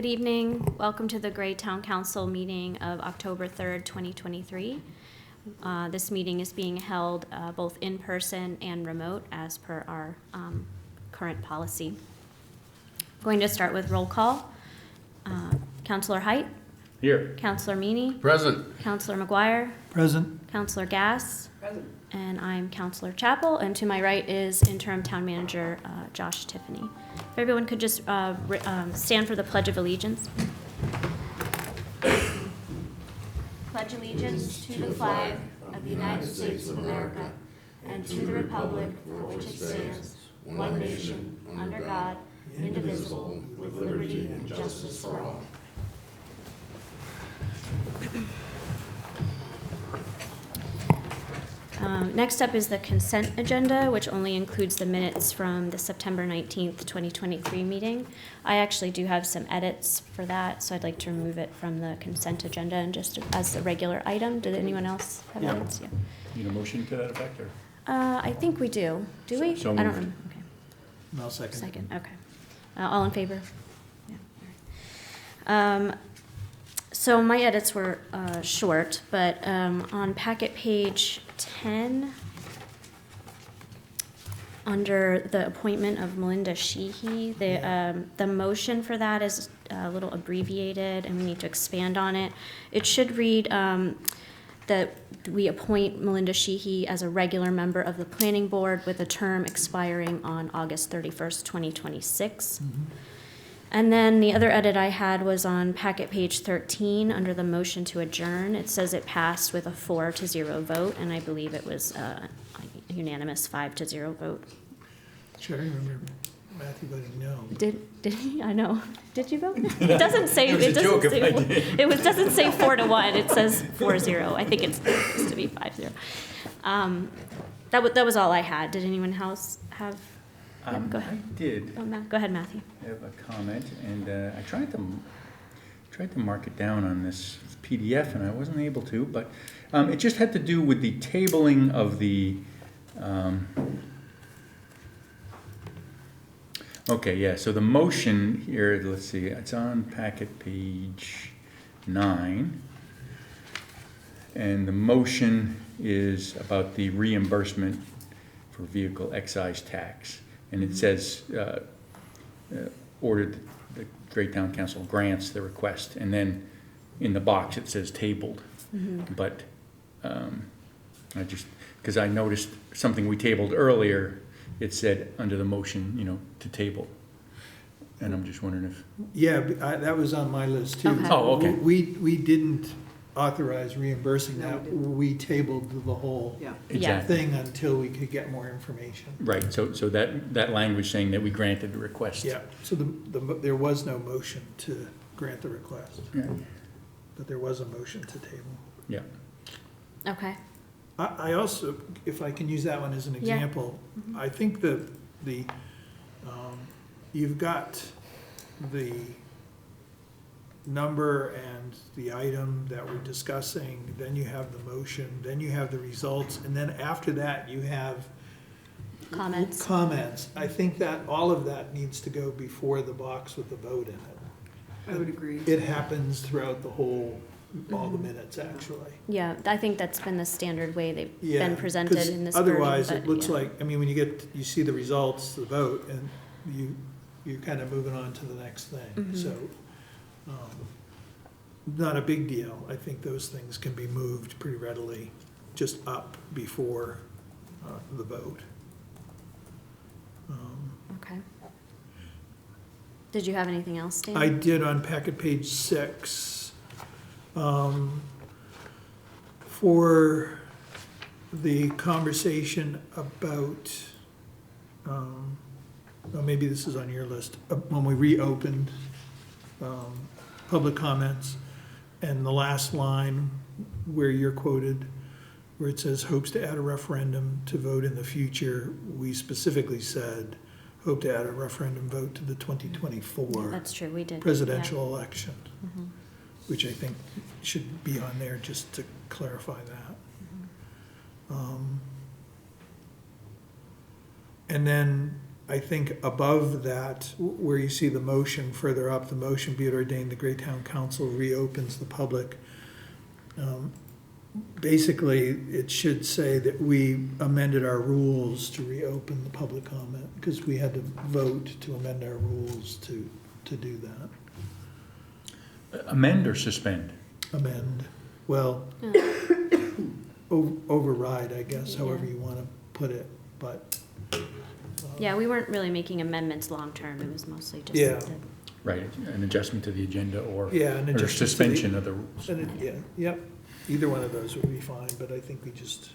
Good evening. Welcome to the Gray Town Council meeting of October 3rd, 2023. This meeting is being held both in person and remote as per our current policy. I'm going to start with roll call. Councilor Height? Here. Councilor Meany? Present. Councilor McGuire? Present. Councilor Gass? Present. And I'm Councilor Chappell, and to my right is Interim Town Manager Josh Tiffany. If everyone could just stand for the Pledge of Allegiance. Pledge allegiance to the flag of the United States of America and to the republic for which it stands, one nation, under God, indivisible, with liberty and justice for all. Next up is the consent agenda, which only includes the minutes from the September 19th, 2023 meeting. I actually do have some edits for that, so I'd like to remove it from the consent agenda and just as a regular item. Did anyone else have edits? Yeah. Need a motion to that effect, or? I think we do. Do we? So I don't moved. remember. Okay. I'll second. Second, okay. All in favor? Yeah. All right. So my edits were short, but on packet page 10, under the appointment of Melinda Sheehy, the motion for that is a little abbreviated, and we need to expand on it. It should read that we appoint Melinda Sheehy as a regular member of the planning board with a term expiring on August 31st, 2026. Mm-hmm. And then the other edit I had was on packet page 13 under the motion to adjourn. It says it passed with a 4-0 vote, and I believe it was a unanimous 5-0 vote. Sure, I remember Matthew voting no. Did he? I know. Did you vote? It doesn't say. It was a joke if I did. It doesn't say 4-1. It says 4-0. I think it's supposed to be 5-0. That was all I had. Did anyone else have? Go ahead. I did Go ahead, Matthew. have a comment, and I tried to mark it down on this PDF, and I wasn't able to, but it just had to do with the tabling of the. Okay, yeah. So the motion here. Let's see. It's on packet page 9, and the motion is about the reimbursement for vehicle excise tax. And it says, ordered the Great Town Council grants the request. And then in the box it says tabled. Mm-hmm. But I just, because I noticed something we tabled earlier, it said under the motion, to table. And I'm just wondering if. Yeah, that was on my list too. Okay. Oh, okay. We didn't authorize reimbursing that. We tabled the whole Exactly. thing until we could get more information. Right, so that language saying that we granted the request. Yeah, so there was no motion to grant the request, Yeah. but there was a motion to table. Yeah. Okay. I also, if I can use that one as an Yeah. example, I think you've got the number and the item that we're discussing, then you have the motion, then you have the results, and then after that you have Comments. I think that all of that needs to go before the box with the vote in it. I would agree. It happens throughout all the minutes, actually. Yeah, I think that's been the standard way they've Yeah, been presented 'cause in this otherwise version, it but, looks yeah. like, when you see the results, the vote, and you're kind of moving on to the next thing, Mhm. so. Not a big deal. I think those things can be moved pretty readily, just up before the vote. Okay. Did you have anything else, Dan? I did on packet page 6, for the conversation about, maybe this is on your list, when we reopened public comments, and the last line where you're quoted, where it says hopes to add a referendum to vote in the future, we specifically said hope to add a referendum vote to the 2024 That's true, we did. presidential election, Mhm. which I think should be on there just to clarify that. And then I think above that, where you see the motion further up, the motion be it ordained the Greytown Council reopens the public. Basically, it should say that we amended our rules to reopen the public comment, because we had to vote to amend our rules to do that. Amend or suspend? Amend, well, override, I guess, however you want to put it, but. Yeah, we weren't really making amendments long-term, it was mostly just. Yeah. Right, an adjustment to the agenda or Yeah, an or adjustment to the- suspension of the rules. Yeah, yep, either one of those would be fine, but I think we just,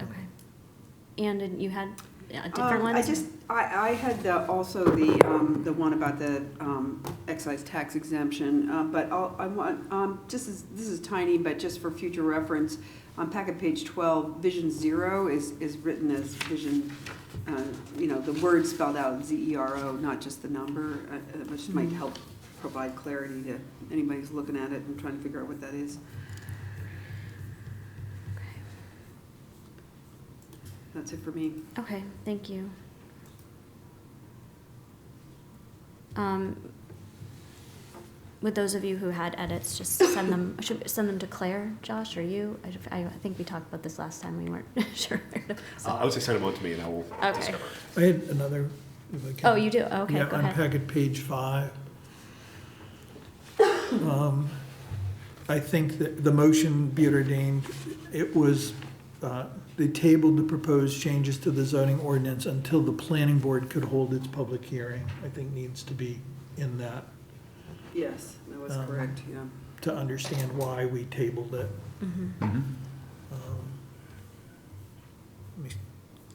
Okay. And you had a different one? I had also the one about the excise tax exemption, but I want, this is tiny, but just for future reference, on packet page 12, vision 0 is written as vision, the word spelled out ZERO, not just the number, which might help provide clarity to anybody who's looking at it and trying to figure out what that is. That's it for me. Okay, thank you. With those of you who had edits, just send them, should send them to Claire, Josh, or you? I think we talked about this last time, we weren't sure. So- I would say send them on to me and I will Okay. discover. I had another, if I can. Oh, you do? Okay, Yeah, go on ahead. packet page 5. I think that the motion be it ordained, it was, they tabled the proposed changes to the zoning ordinance until the planning board could hold its public hearing. I think needs to be in that Yes, that was correct, yeah. to understand why we tabled it. Mhm. Mhm. Let me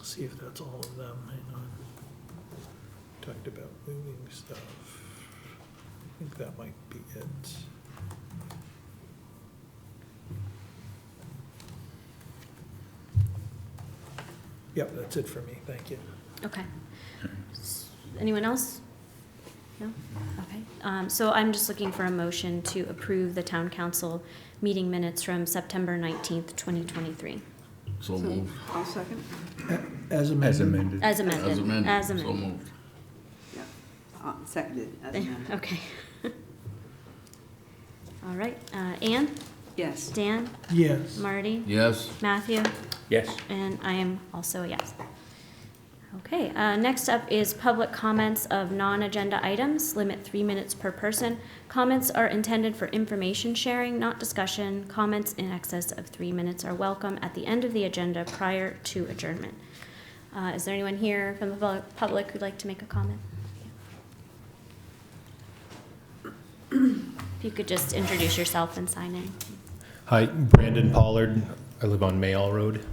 see if that's all of them, hang on. Talked about moving stuff. I think that might be it. Yep, that's it for me, thank you. Okay. Anyone else? No? Okay. So I'm just looking for a motion to approve the town council meeting minutes from September 19th, 2023. So moved. I'll second. As As amended. amended. As amended. As amended. As So amended. moved. Yeah, seconded as amended. Okay. All right. Anne? Yes. Dan? Yes. Marty? Yes. Matthew? Yes. And I am also a yes. Okay, next up is public comments of non-agenda items, limit 3 minutes per person. Comments are intended for information sharing, not discussion. Comments in excess of 3 minutes are welcome at the end of the agenda prior to adjournment. Is there anyone here from the public who'd like to make a comment? If you could just introduce yourself and sign in. Hi, Brandon Pollard. I live on Mayall Road.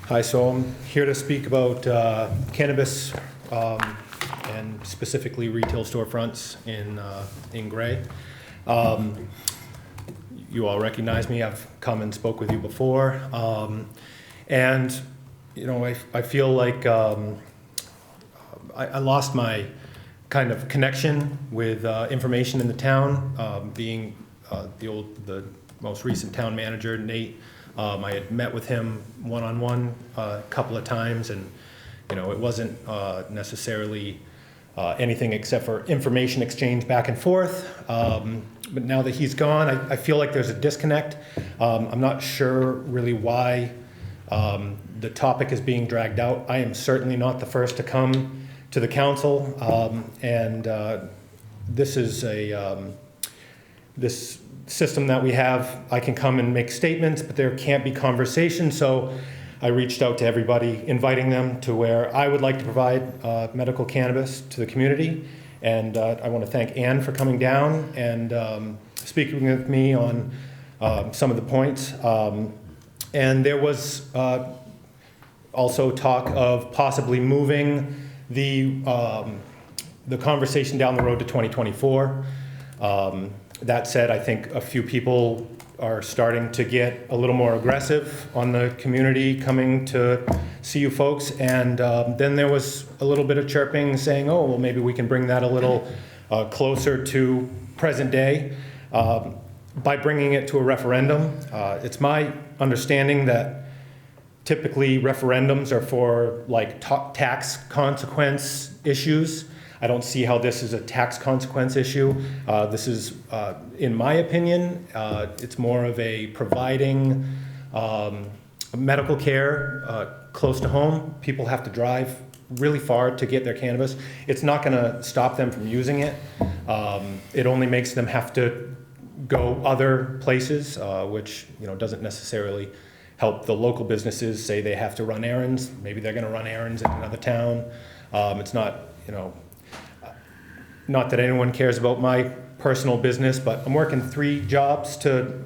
Hi, so I'm here to speak about cannabis and specifically retail storefronts in Gray. You all recognize me. I've come and spoke with you before. And, you know, I feel like I lost my kind of connection with information in the town, being the most recent town manager, Nate. I had met with him one-on-one a couple of times, and, you know, it wasn't necessarily anything except for information exchange back and forth. But now that he's gone, I feel like there's a disconnect. I'm not sure really why the topic is being dragged out. I am certainly not the first to come to the council, and this is this system that we have. I can come and make statements, but there can't be conversation. So I reached out to everybody, inviting them to where I would like to provide medical cannabis to the community. And I want to thank Anne for coming down and speaking with me on some of the points. And there was also talk of possibly moving the conversation down the road to 2024. That said, I think a few people are starting to get a little more aggressive on the community coming to see you folks. And then there was a little bit of chirping saying, oh, well, maybe we can bring that a little closer to present day by bringing it to a referendum. It's my understanding that typically referendums are for like tax consequence issues. I don't see how this is a tax consequence issue. This is, in my opinion, it's more of a providing medical care close to home. People have to drive really far to get their cannabis. It's not going to stop them from using it. It only makes them have to go other places, which doesn't necessarily help the local businesses. Say they have to run errands. Maybe they're going to run errands in another town. It's not, not that anyone cares about my personal business, but I'm working 3 jobs to,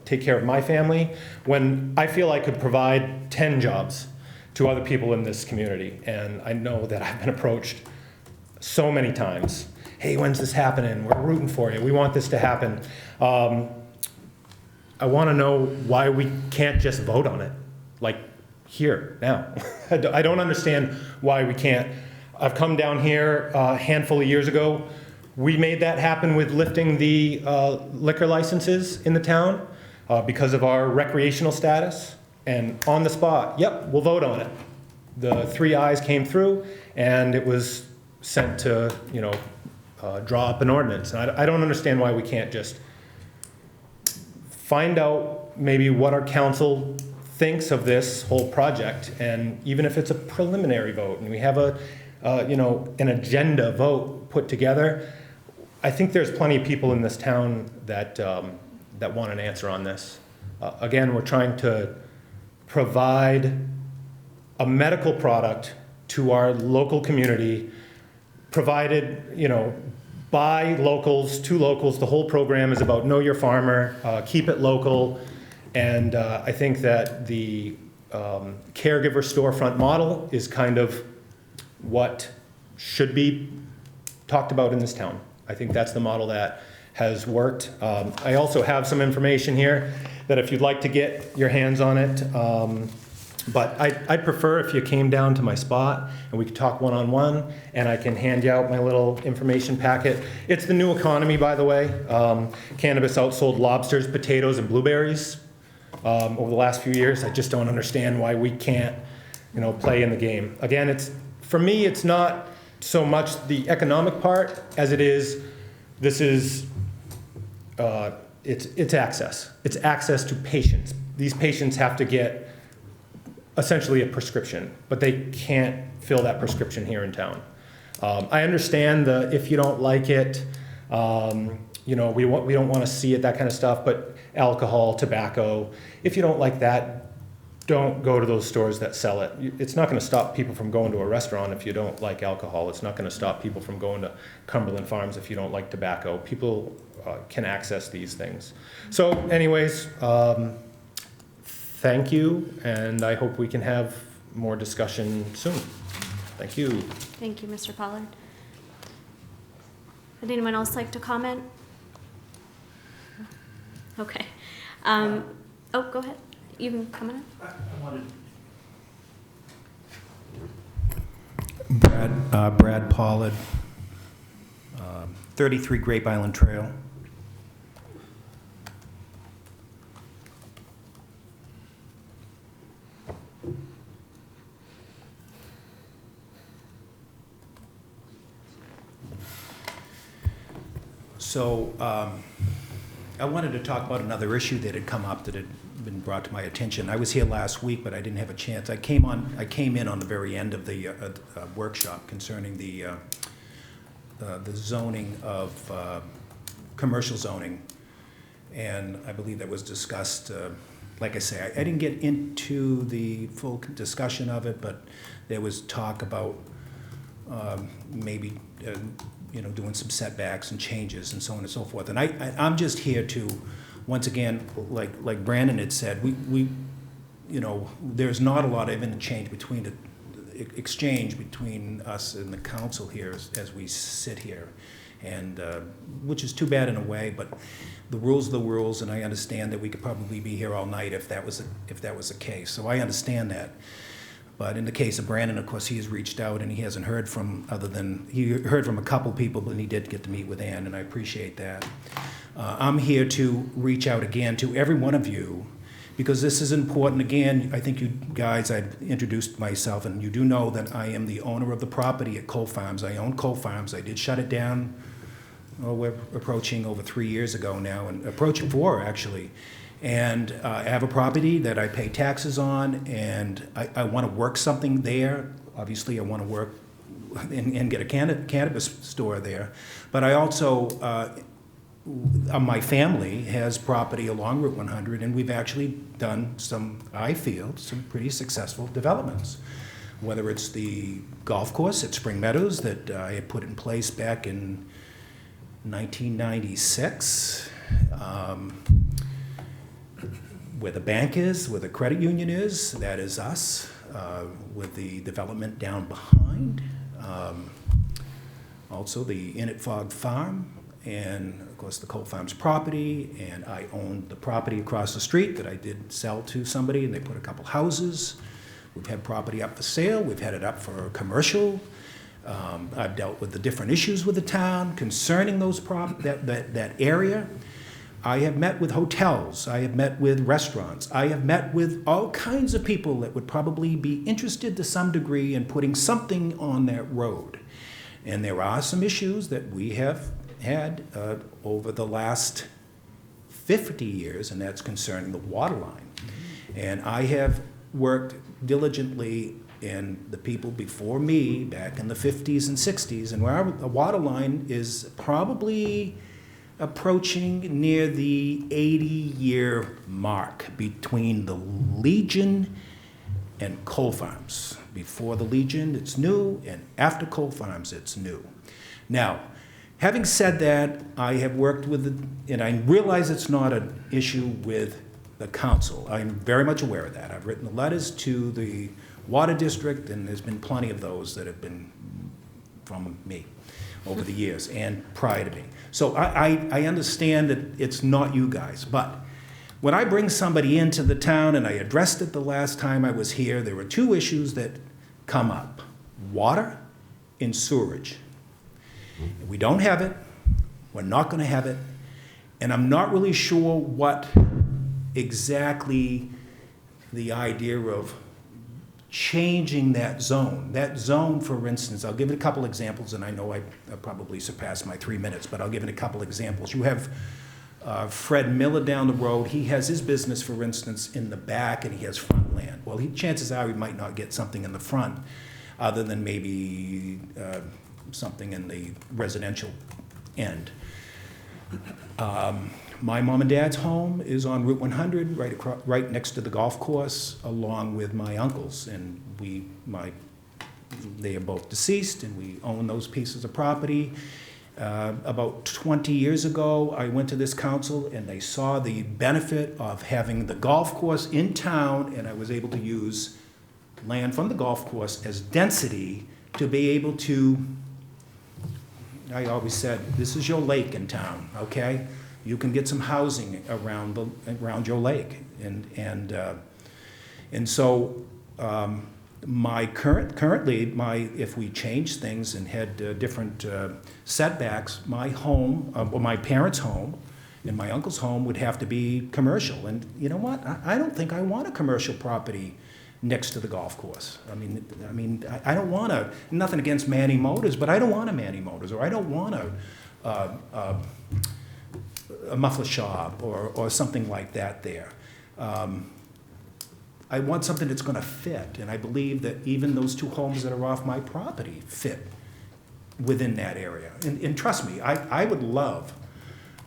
take care of my family when I feel I could provide 10 jobs to other people in this community. And I know that I've been approached so many times. Hey, when's this happening? We're rooting for you. We want this to happen. I want to know why we can't just vote on it, like here, now. I don't understand why we can't. I've come down here a handful of years ago. We made that happen with lifting the liquor licenses in the town because of our recreational status. And on the spot, yep, we'll vote on it. The 3 ayes came through, and it was sent to, draw up an ordinance. And I don't understand why we can't just find out maybe what our council thinks of this whole project, and even if it's a preliminary vote, and we have an agenda vote put together, I think there's plenty of people in this town that want an answer on this. Again, we're trying to provide a medical product to our local community, provided, by locals, to locals. The whole program is about know your farmer, keep it local, and I think that the caregiver storefront model is kind of what should be talked about in this town. I think that's the model that has worked. I also have some information here that if you'd like to get your hands on it, but I'd prefer if you came down to my spot and we could talk one-on-one, and I can hand you out my little information packet. It's the new economy, by the way. Cannabis outsold lobsters, potatoes, and blueberries over the last few years. I just don't understand why we can't, play in the game. Again, for me, it's not so much the economic part as it is, it's access. It's access to patients. These patients have to get essentially a prescription, but they can't fill that prescription here in town. I understand if you don't like it, we don't want to see it, that kind of stuff, but alcohol, tobacco, if you don't like that, don't go to those stores that sell it. It's not going to stop people from going to a restaurant if you don't like alcohol. It's not going to stop people from going to Cumberland Farms if you don't like tobacco. People can access these things. So anyways, thank you, and I hope we can have more discussion soon. Thank you. Thank you, Mr. Pollard. Would anyone else like to comment? Okay. Oh, go ahead. You can comment. I wanted Brad Pollard, 33 Grape Island Trail. So I wanted to talk about another issue that had come up that had been brought to my attention. I was here last week, but I didn't have a chance. I came in on the very end of the workshop concerning the zoning of commercial zoning, and I believe that was discussed. Like I say, I didn't get into the full discussion of it, but there was talk about maybe doing some setbacks and changes and so on and so forth. And I'm just here to, once again, like Brandon had said, we there's not a lot of exchange between us and the council here as we sit here. And, which is too bad in a way, but the rules are the rules, and I understand that we could probably be here all night if that was the case. So I understand that. But in the case of Brandon, of course, he has reached out and he hasn't heard from he heard from a couple people, but he did get to meet with Ann, and I appreciate that. I'm here to reach out again to every one of you, because this is important. Again, I think you guys, I've introduced myself, and you do know that I am the owner of the property at Cole Farms. I own Cole Farms. I did shut it down, we're approaching over 3 years ago now, and approaching 4, actually. And I have a property that I pay taxes on, and I want to work something there. Obviously, I want to work and get a cannabis store there. But I also, my family has property along Route 100, and we've actually done some, I feel, some pretty successful developments. Whether it's the golf course at Spring Meadows that I had put in place back in 1996, where the bank is, where the credit union is, that is us, with the development down behind. Also the Inn at Fog Farm, and of course the Cole Farms property, and I owned the property across the street that I did sell to somebody, and they put a couple houses. We've had property up for sale, we've had it up for commercial. I've dealt with the different issues with the town concerning those that area. I have met with hotels, I have met with restaurants, I have met with all kinds of people that would probably be interested to some degree in putting something on that road. And there are some issues that we have had over the last 50 years, and that's concerning the water line. And I have worked diligently, and the people before me back in the 50s and 60s, and where the water line is probably approaching near the 80-year mark between the Legion and Cole Farms. Before the Legion, it's new, and after Cole Farms, it's new. Now, having said that, I have worked with, and I realize it's not an issue with the council. I'm very much aware of that. I've written letters to the Water District, and there's been plenty of those that have been from me over the years and prior to me. So I understand that it's not you guys, but when I bring somebody into the town, and I addressed it the last time I was here, there were 2 issues that come up: water and sewerage. We don't have it, we're not gonna have it, and I'm not really sure what exactly the idea of changing that zone. That zone, for instance, I'll give it a couple examples, and I know I probably surpassed my 3 minutes, but I'll give it a couple examples. You have Fred Miller down the road. He has his business, for instance, in the back, and he has front land. Well, chances are he might not get something in the front, other than maybe something in the residential end. My mom and dad's home is on Route 100, right next to the golf course, along with my uncles, and they are both deceased, and we own those pieces of property. About 20 years ago, I went to this council, and they saw the benefit of having the golf course in town, and I was able to use land from the golf course as density to be able to, I always said, this is your lake in town, okay? You can get some housing around your lake, and so currently if we change things and had different setbacks, my home, or my parents' home, and my uncle's home would have to be commercial. And you know what? I don't think I want a commercial property next to the golf course. I mean, I don't want nothing against Manny Motors, but I don't want a Manny Motors, or I don't want a muffler shop or something like that there. I want something that's going to fit, and I believe that even those 2 homes that are off my property fit within that area. And trust me, I would love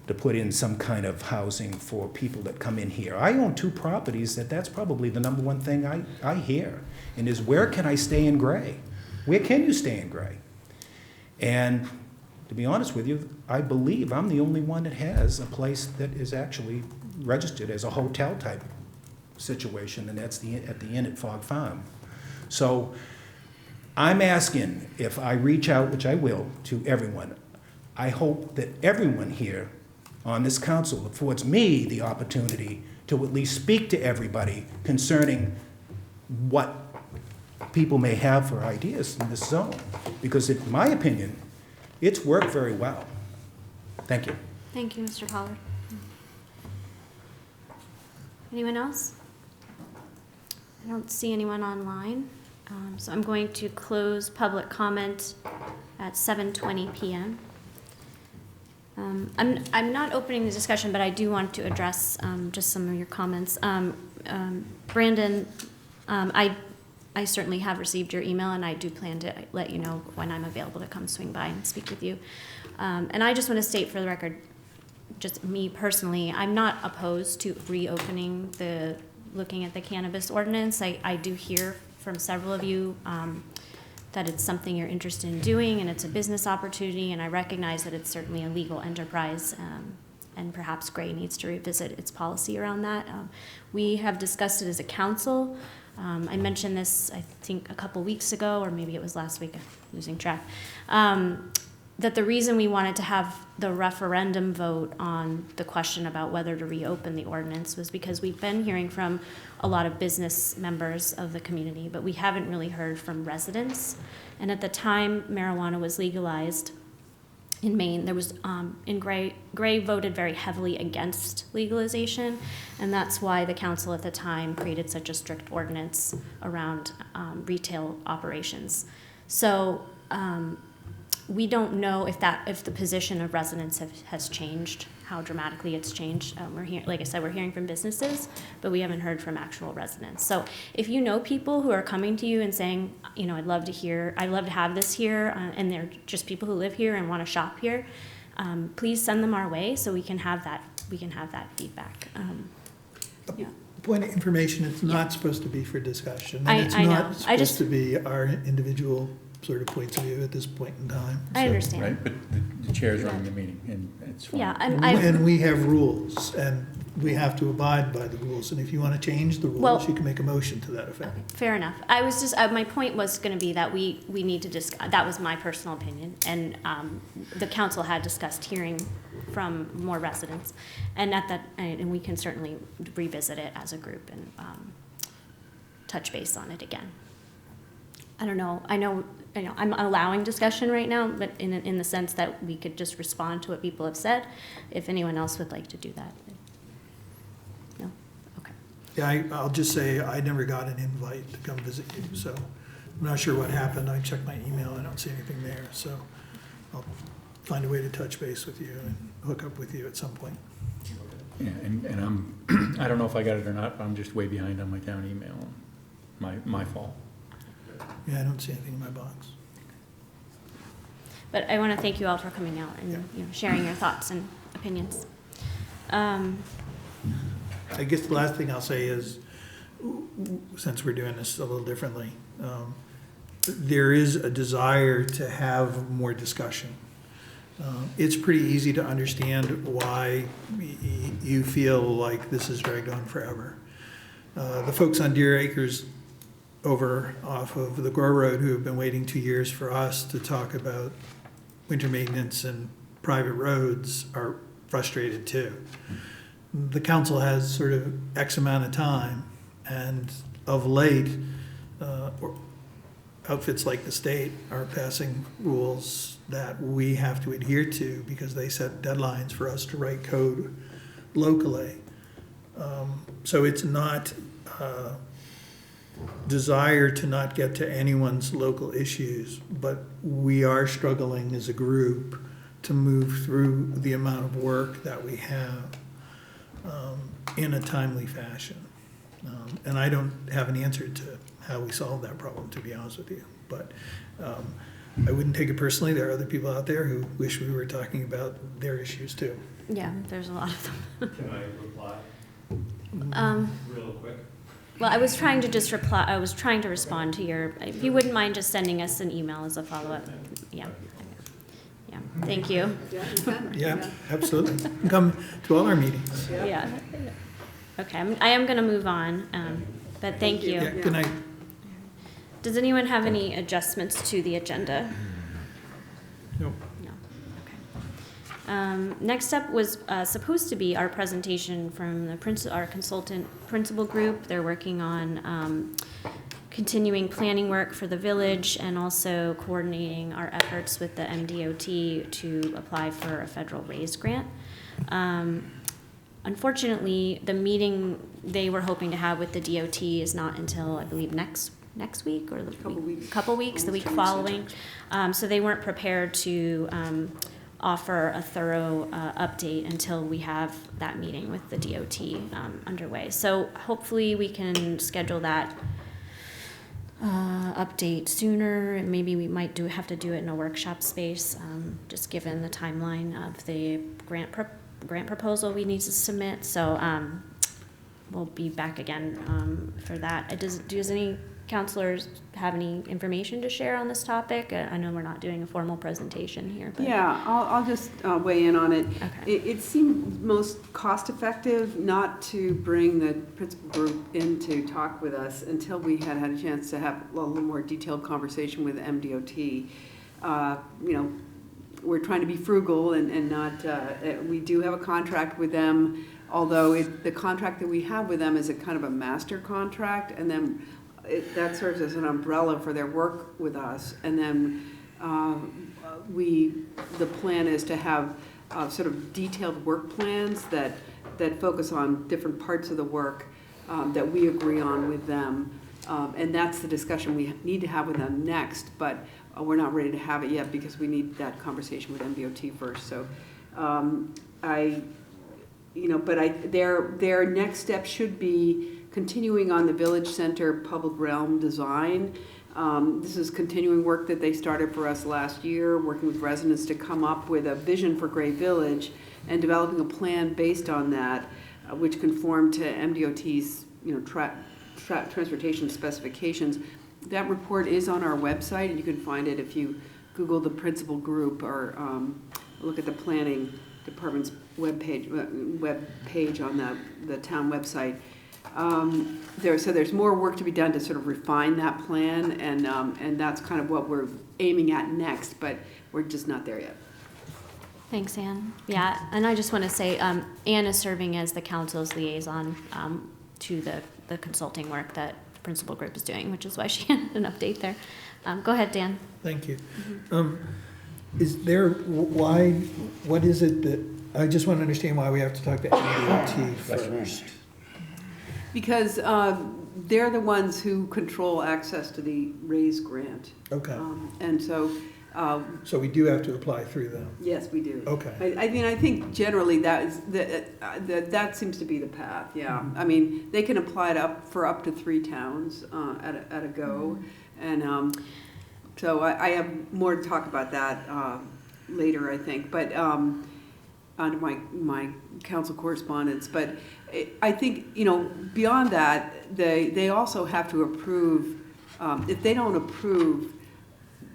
to put in some kind of housing for people that come in here. I own 2 properties that's probably the number one thing I hear, and is, where can I stay in Gray? Where can you stay in Gray? And to be honest with you, I believe I'm the only one that has a place that is actually registered as a hotel type situation, and that's at the Inn at Fog Farm. So I'm asking, if I reach out, which I will, to everyone, I hope that everyone here on this council affords me the opportunity to at least speak to everybody concerning what people may have for ideas in this zone. Because in my opinion, it's worked very well. Thank you. Thank you, Mr. Pollard. Anyone else? I don't see anyone online, so I'm going to close public comment at 7:20 p.m. I'm not opening the discussion, but I do want to address just some of your comments. Brandon, I certainly have received your email, and I do plan to let you know when I'm available to come swing by and speak with you. And I just want to state for the record, just me personally, I'm not opposed to reopening looking at the cannabis ordinance. I do hear from several of you that it's something you're interested in doing, and it's a business opportunity, and I recognize that it's certainly a legal enterprise, and perhaps Gray needs to revisit its policy around that. We have discussed it as a council. I mentioned this, I think, a couple weeks ago, or maybe it was last week, I'm losing track, that the reason we wanted to have the referendum vote on the question about whether to reopen the ordinance was because we've been hearing from a lot of business members of the community, but we haven't really heard from residents. And at the time marijuana was legalized in Maine, there was, Gray voted very heavily against legalization, and that's why the council at the time created such a strict ordinance around retail operations. So, we don't know if the position of residents has changed, how dramatically it's changed. Like I said, we're hearing from businesses, but we haven't heard from actual residents. So if you know people who are coming to you and saying, I'd love to have this here, and they're just people who live here and want to shop here, please send them our way so we can have that feedback. Yeah. Point of information, it's not supposed to be for discussion. I And it's know. not supposed to be our individual sort of points of view at this point in time. I So- understand. Right, but the chair's running the meeting, and it's fine. Yeah, And we have rules, and we have to abide by the rules. And if you want to change the Well- rules, you can make a motion to that effect. fair enough. I was just, my point was going to be that we need to discuss, that was my personal opinion, and the council had discussed hearing from more residents, and and we can certainly revisit it as a group and touch base on it again. I don't know, I know I'm allowing discussion right now, but in the sense that we could just respond to what people have said, if anyone else would like to do that. No? Okay. Yeah, I'll just say I never got an invite to come visit you, so I'm not sure what happened. I checked my email, I don't see anything there, so I'll find a way to touch base with you and hook up with you at some point. Yeah, and I don't know if I got it or not, but I'm just way behind on my town email. My fault. Yeah, I don't see anything in my box. But I want to thank you all for coming out and sharing your thoughts and opinions. I guess the last thing I'll say is, since we're doing this a little differently, there is a desire to have more discussion. It's pretty easy to understand why you feel like this is dragged on forever. The folks on Deer Acres over off of the Gore Road who have been waiting 2 years for us to talk about winter maintenance and private roads are frustrated too. The council has sort of X amount of time, and of late, outfits like the state are passing rules that we have to adhere to because they set deadlines for us to write code locally. So it's not desire to not get to anyone's local issues, but we are struggling as a group to move through the amount of work that we have in a timely fashion. And I don't have an answer to how we solve that problem, to be honest with you. But I wouldn't take it personally. There are other people out there who wish we were talking about their issues too. Yeah, there's a lot of them. Can I reply real quick? Well, I was trying to just reply, I was trying to respond to your, if you wouldn't mind just sending us an email as a follow-up. Yeah. Yeah, thank you. Yeah, absolutely. You can come to all our meetings. Yeah. Okay, I am going to move on, but thank you. Yeah, good night. Does anyone have any adjustments to the agenda? Nope. No. Okay. Next up was supposed to be our presentation from our consultant principal group. They're working on continuing planning work for the village and also coordinating our efforts with the MDOT to apply for a federal RAISE grant. Unfortunately, the meeting they were hoping to have with the DOT is not until, I believe, next week or the couple weeks, the week following. So they weren't prepared to offer a thorough update until we have that meeting with the DOT underway. So hopefully we can schedule that update sooner, and maybe we might have to do it in a workshop space, just given the timeline of the grant proposal we need to submit. So we'll be back again for that. Does any counselors have any information to share on this topic? I know we're not doing a formal presentation here, but Yeah, I'll just weigh in on it. Okay. It seemed most cost-effective not to bring the principal group in to talk with us until we had a chance to have a little more detailed conversation with MDOT. We're trying to be frugal and not, we do have a contract with them, although the contract that we have with them is a kind of a master contract, and then that serves as an umbrella for their work with us. And then the plan is to have sort of detailed work plans that focus on different parts of the work that we agree on with them. And that's the discussion we need to have with them next, but we're not ready to have it yet because we need that conversation with MDOT first. So their next step should be continuing on the Village Center public realm design. This is continuing work that they started for us last year, working with residents to come up with a vision for Gray Village and developing a plan based on that, which conformed to MDOT's transportation specifications. That report is on our website, and you can find it if you Google the principal group or look at the planning department's web page on the town website. There's more work to be done to sort of refine that plan, and that's kind of what we're aiming at next, but we're just not there yet. thanks, Anne. Yeah, and I just want to say Anne is serving as the council's liaison to the consulting work that the principal group is doing, which is why she had an update there. Go ahead, Dan. Thank you. What is it that, I just want to understand why we have to talk to MDOT first. Because they're the ones who control access to the RAISE grant. Okay. And so, So we do have to apply through them. yes, we do. Okay. I think generally that seems to be the path, yeah. I mean, they can apply it for up to 3 towns at a go. And so I have more to talk about that later, I think. But under my council correspondence. But I think, beyond that, they also have to approve, if they don't approve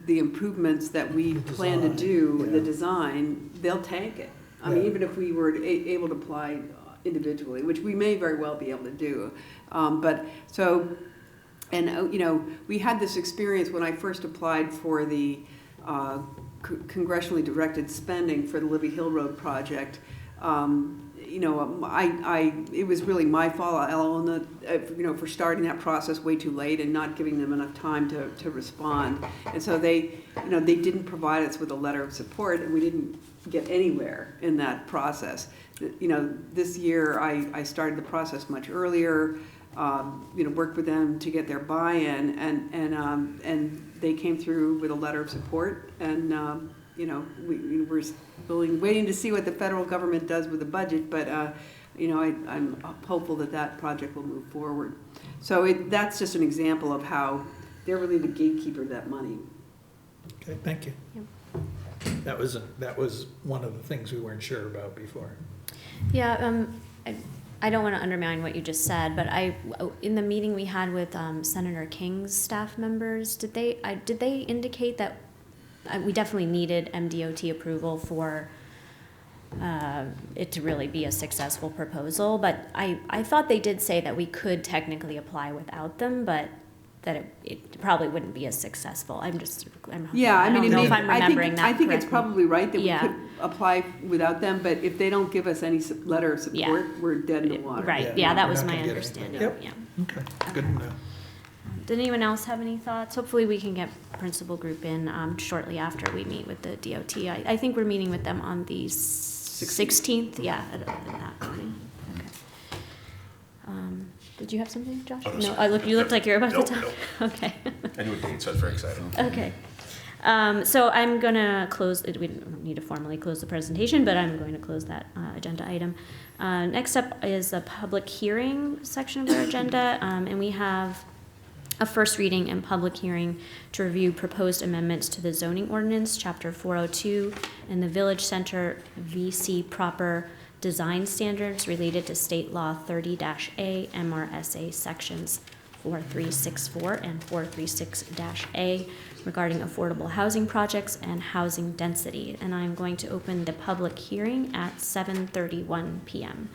the improvements that we plan to do, the design, they'll tank it. I mean, even if we were able to apply individually, which we may very well be able to do. We had this experience when I first applied for the congressionally directed spending for the Libby Hill Road project. It was really my fault, for starting that process way too late and not giving them enough time to respond. And so they didn't provide us with a letter of support, and we didn't get anywhere in that process. This year I started the process much earlier. Worked with them to get their buy-in, and they came through with a letter of support, and we're waiting to see what the federal government does with the budget, but I'm hopeful that project will move forward. So that's just an example of how they're really the gatekeeper of that money. Okay, thank you. Yep. That was one of the things we weren't sure about before. Yeah, I don't want to undermine what you just said, but in the meeting we had with Senator King's staff members, did they indicate that we definitely needed MDOT approval for it to really be a successful proposal? But I thought they did say that we could technically apply without them, but that it probably wouldn't be as successful. Yeah, I mean, don't know if I'm remembering that I think it's correctly. probably right that we Yeah. could apply without them, but if they don't give us any letter of support, we're dead in the water. Right, Yeah, that we're was not my gonna get understanding, anything. yeah. Okay, good to know. Did anyone else have any thoughts? Hopefully we can get principal group in shortly after we meet with the DOT. I think we're meeting with them on the 16th, yeah, at that morning. Okay. Did you have something, Josh? Oh, No, sorry. you looked like you were about to Nope, talk. nope. Okay. I knew a date, so I was very excited. Okay. So I'm gonna close, we don't need to formally close the presentation, but I'm going to close that agenda item. Next up is the public hearing section of our agenda, and we have a first reading and public hearing to review proposed amendments to the zoning ordinance, chapter 402, and the Village Center VC proper design standards related to state law 30-A MRSA sections 4364 and 436-A regarding affordable housing projects and housing density. And I'm going to open the public hearing at 7:31 p.m.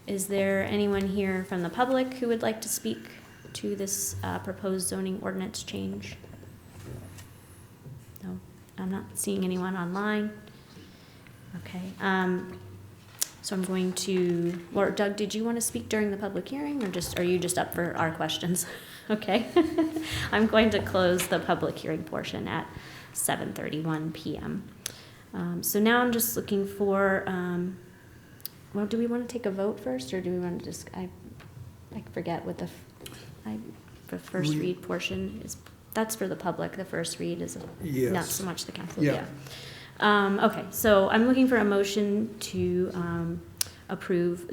Is there anyone here from the public who would like to speak to this proposed zoning ordinance change? No, I'm not seeing anyone online. Okay. So I'm going to, or Doug, did you want to speak during the public hearing, or are you just up for our questions? Okay. I'm going to close the public hearing portion at 7:31 p.m. So now I'm just looking for, well, do we want to take a vote first, or do we want to just, I forget what the first We- read portion is. That's for the public. The first read is Yes. not so much the council. Yeah. Okay, so I'm looking for a motion to approve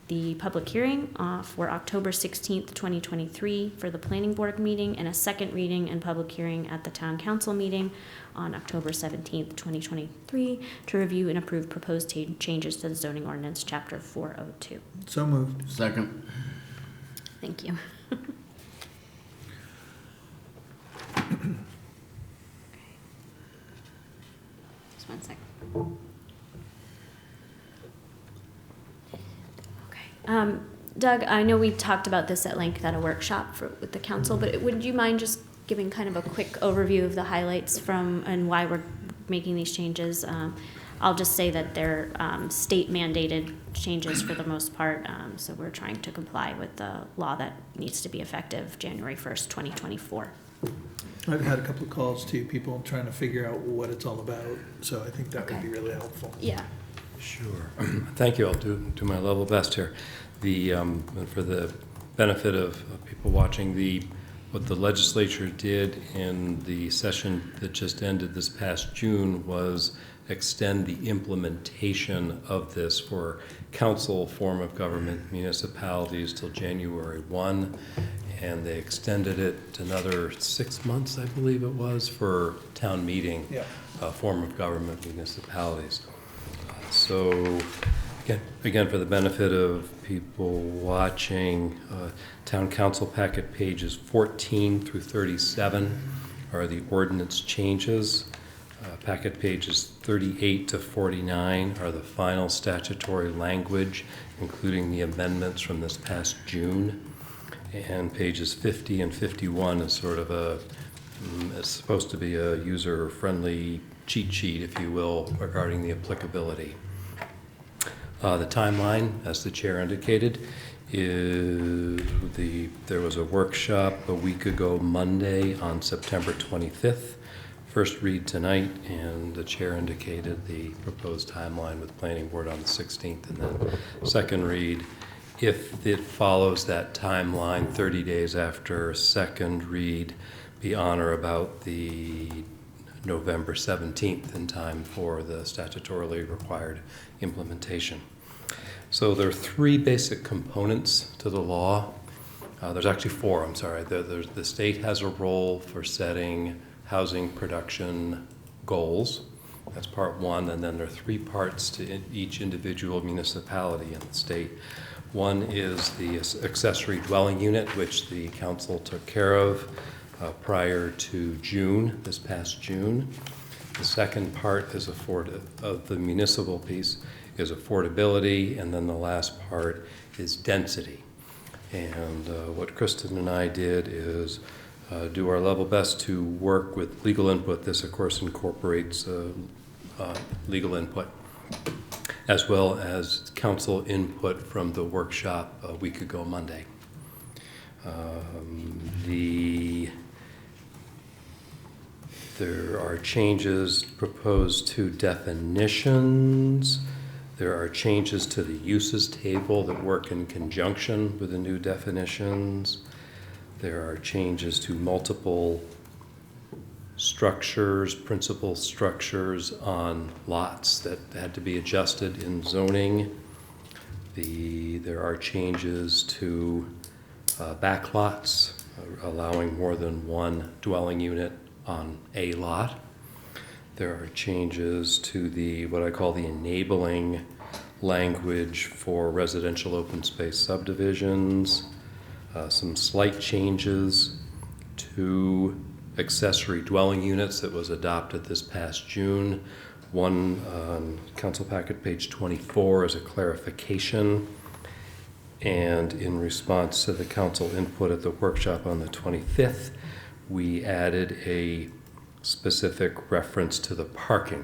the public hearing for October 16th, 2023 for the planning board meeting, and a second reading and public hearing at the town council meeting on October 17th, 2023 to review and approve proposed changes to the zoning ordinance, chapter 402. So moved. Second. Thank you. Just one second. Okay. Doug, I know we talked about this at length at a workshop with the council, but would you mind just giving kind of a quick overview of the highlights and why we're making these changes? I'll just say that they're state mandated changes for the most part, so we're trying to comply with the law that needs to be effective January 1st, 2024. I've had a couple of calls to people trying to figure out what it's all about, so I think that would be really helpful. Yeah. Sure. Thank you. I'll do my level best here. For the benefit of people watching, what the legislature did in the session that just ended this past June was extend the implementation of this for council form of government municipalities till January 1, and they extended it another 6 months, I believe it was, for town meeting form of government municipalities. So again, for the benefit of people watching, town council packet pages 14 through 37 are the ordinance changes. Packet pages 38 to 49 are the final statutory language, including the amendments from this past June. And pages 50 and 51 is sort of it's supposed to be a user-friendly cheat sheet, if you will, regarding the applicability. The timeline, as the chair indicated, is there was a workshop a week ago Monday on September 25th. First read tonight, and the chair indicated the proposed timeline with planning board on the 16th, and then second read, if it follows that timeline 30 days after second read, be on or about the November 17th in time for the statutorily required implementation. So there are three basic components to the law. There's actually four, I'm sorry. The state has a role for setting housing production goals. That's part one, and then there are three parts to each individual municipality in the state. One is the accessory dwelling unit, which the council took care of prior to June, this past June. The second part is of the municipal piece is affordability, and then the last part is density. And what Kristen and I did is do our level best to work with legal input. This, of course, incorporates legal input, as well as council input from the workshop a week ago Monday. There are changes proposed to definitions. There are changes to the uses table that work in conjunction with the new definitions. There are changes to multiple structures, principal structures on lots that had to be adjusted in zoning. There are changes to backlots, allowing more than one dwelling unit on a lot. There are changes to what I call the enabling language for residential open space subdivisions. Some slight changes to accessory dwelling units that was adopted this past June. One on council packet page 24 is a clarification. And in response to the council input at the workshop on the 25th, we added a specific reference to the parking.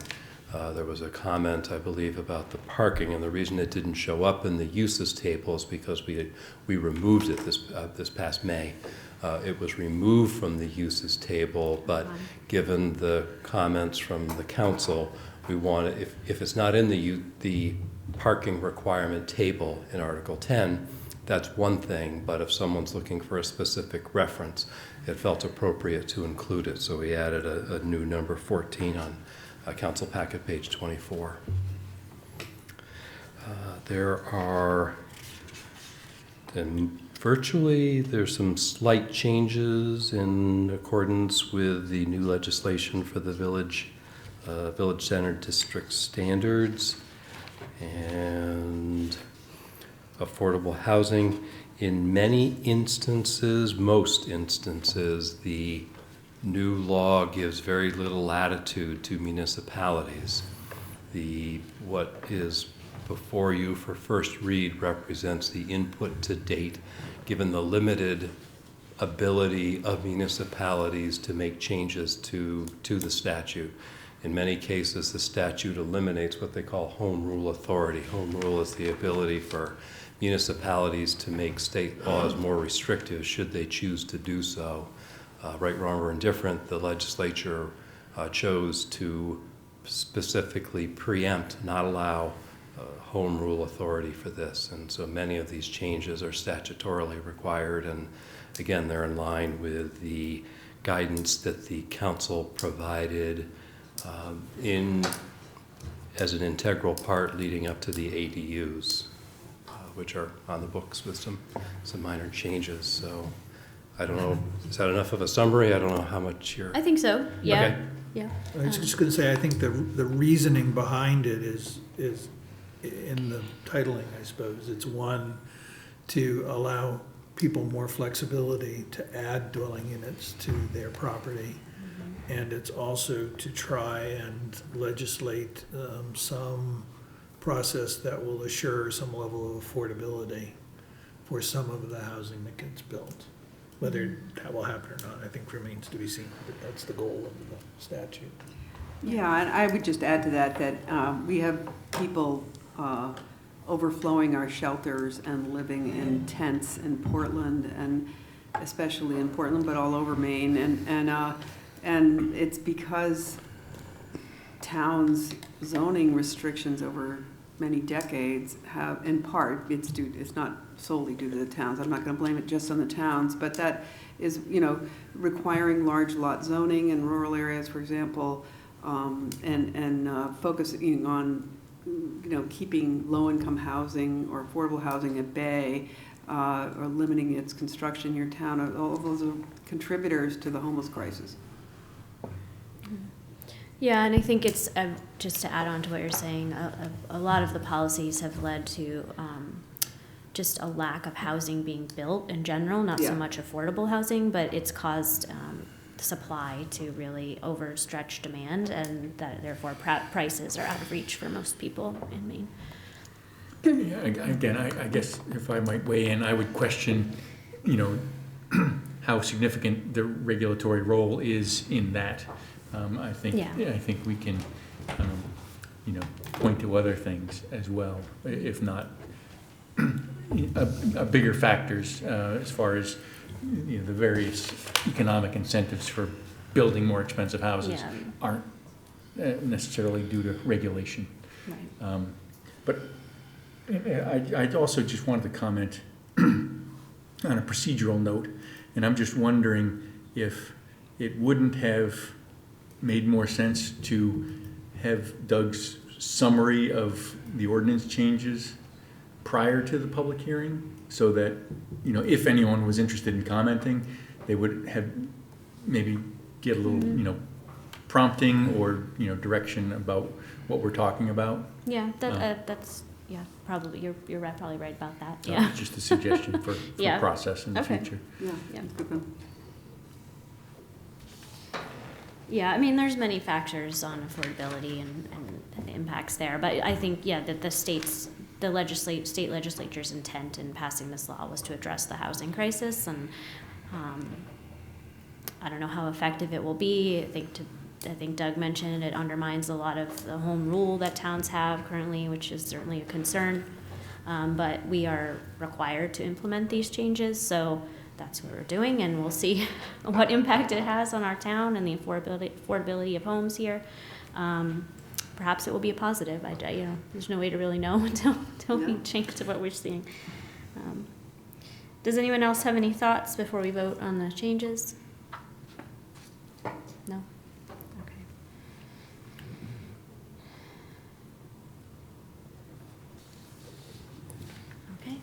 There was a comment, I believe, about the parking, and the reason it didn't show up in the uses table is because we removed it this past May. It was removed from the uses table, but given the comments from the council, we want it, if it's not in the parking requirement table in Article 10, that's one thing, but if someone's looking for a specific reference, it felt appropriate to include it, so we added a new number 14 on council packet page 24. There's some slight changes in accordance with the new legislation for the village center district standards and affordable housing. In many instances, most instances, the new law gives very little latitude to municipalities. What is before you for first read represents the input to date, given the limited ability of municipalities to make changes to the statute. In many cases, the statute eliminates what they call home rule authority. Home rule is the ability for municipalities to make state laws more restrictive should they choose to do so. Right, wrong, or indifferent, the legislature chose to specifically preempt, not allow home rule authority for this. And so many of these changes are statutorily required, and again, they're in line with the guidance that the council provided as an integral part leading up to the ADUs, which are on the books with some minor changes. So I don't know, is that enough of a summary? I don't know how much you're... I think so, yeah. Okay. Yeah. I was just gonna say, I think the reasoning behind it is in the titling, I suppose. It's one, to allow people more flexibility to add dwelling units to their property. And it's also to try and legislate some process that will assure some level of affordability for some of the housing that gets built. Whether that will happen or not, I think remains to be seen, but that's the goal of the statute. Yeah, and I would just add to that we have people overflowing our shelters and living in tents in Portland, and especially in Portland, but all over Maine, and it's because towns' zoning restrictions over many decades have, in part, it's not solely due to the towns. I'm not going to blame it just on the towns, but that is, requiring large lot zoning in rural areas, for example, and focusing on, keeping low-income housing or affordable housing at bay, or limiting its construction in your town. All of those are contributors to the homeless crisis. Yeah, and I think it's, just to add on to what you're saying, a lot of the policies have led to just a lack of housing being built in general, not so much affordable housing, but it's caused supply to really overstretch demand, and that therefore prices are out of reach for most people in Maine. Yeah, again, I guess if I might weigh in, I would question, how significant the regulatory role is in that. I think we can, point to other things as well, if not bigger factors as far as the various economic incentives for building more expensive houses aren't necessarily due to regulation. Right. But I also just wanted to comment on a procedural note, and I'm just wondering if it wouldn't have made more sense to have Doug's summary of the ordinance changes prior to the public hearing, so that, if anyone was interested in commenting, they would have maybe get a little, prompting or, direction about what we're talking about. Yeah, that's probably you're probably right about that. So Yeah, it's just a suggestion for process in the future. Yeah. Yeah. Good one. yeah. I mean, there's many factors on affordability and the impacts there, but I think that the state legislature's intent in passing this law was to address the housing crisis, and I don't know how effective it will be. I think Doug mentioned it undermines a lot of the home rule that towns have currently, which is certainly a concern. But we are required to implement these changes, so that's what we're doing, and we'll see what impact it has on our town and the affordability of homes here. Perhaps it will be a positive. There's no way to really know until we change to what we're seeing. Does anyone else have any thoughts before we vote on the changes? No? Okay. Okay.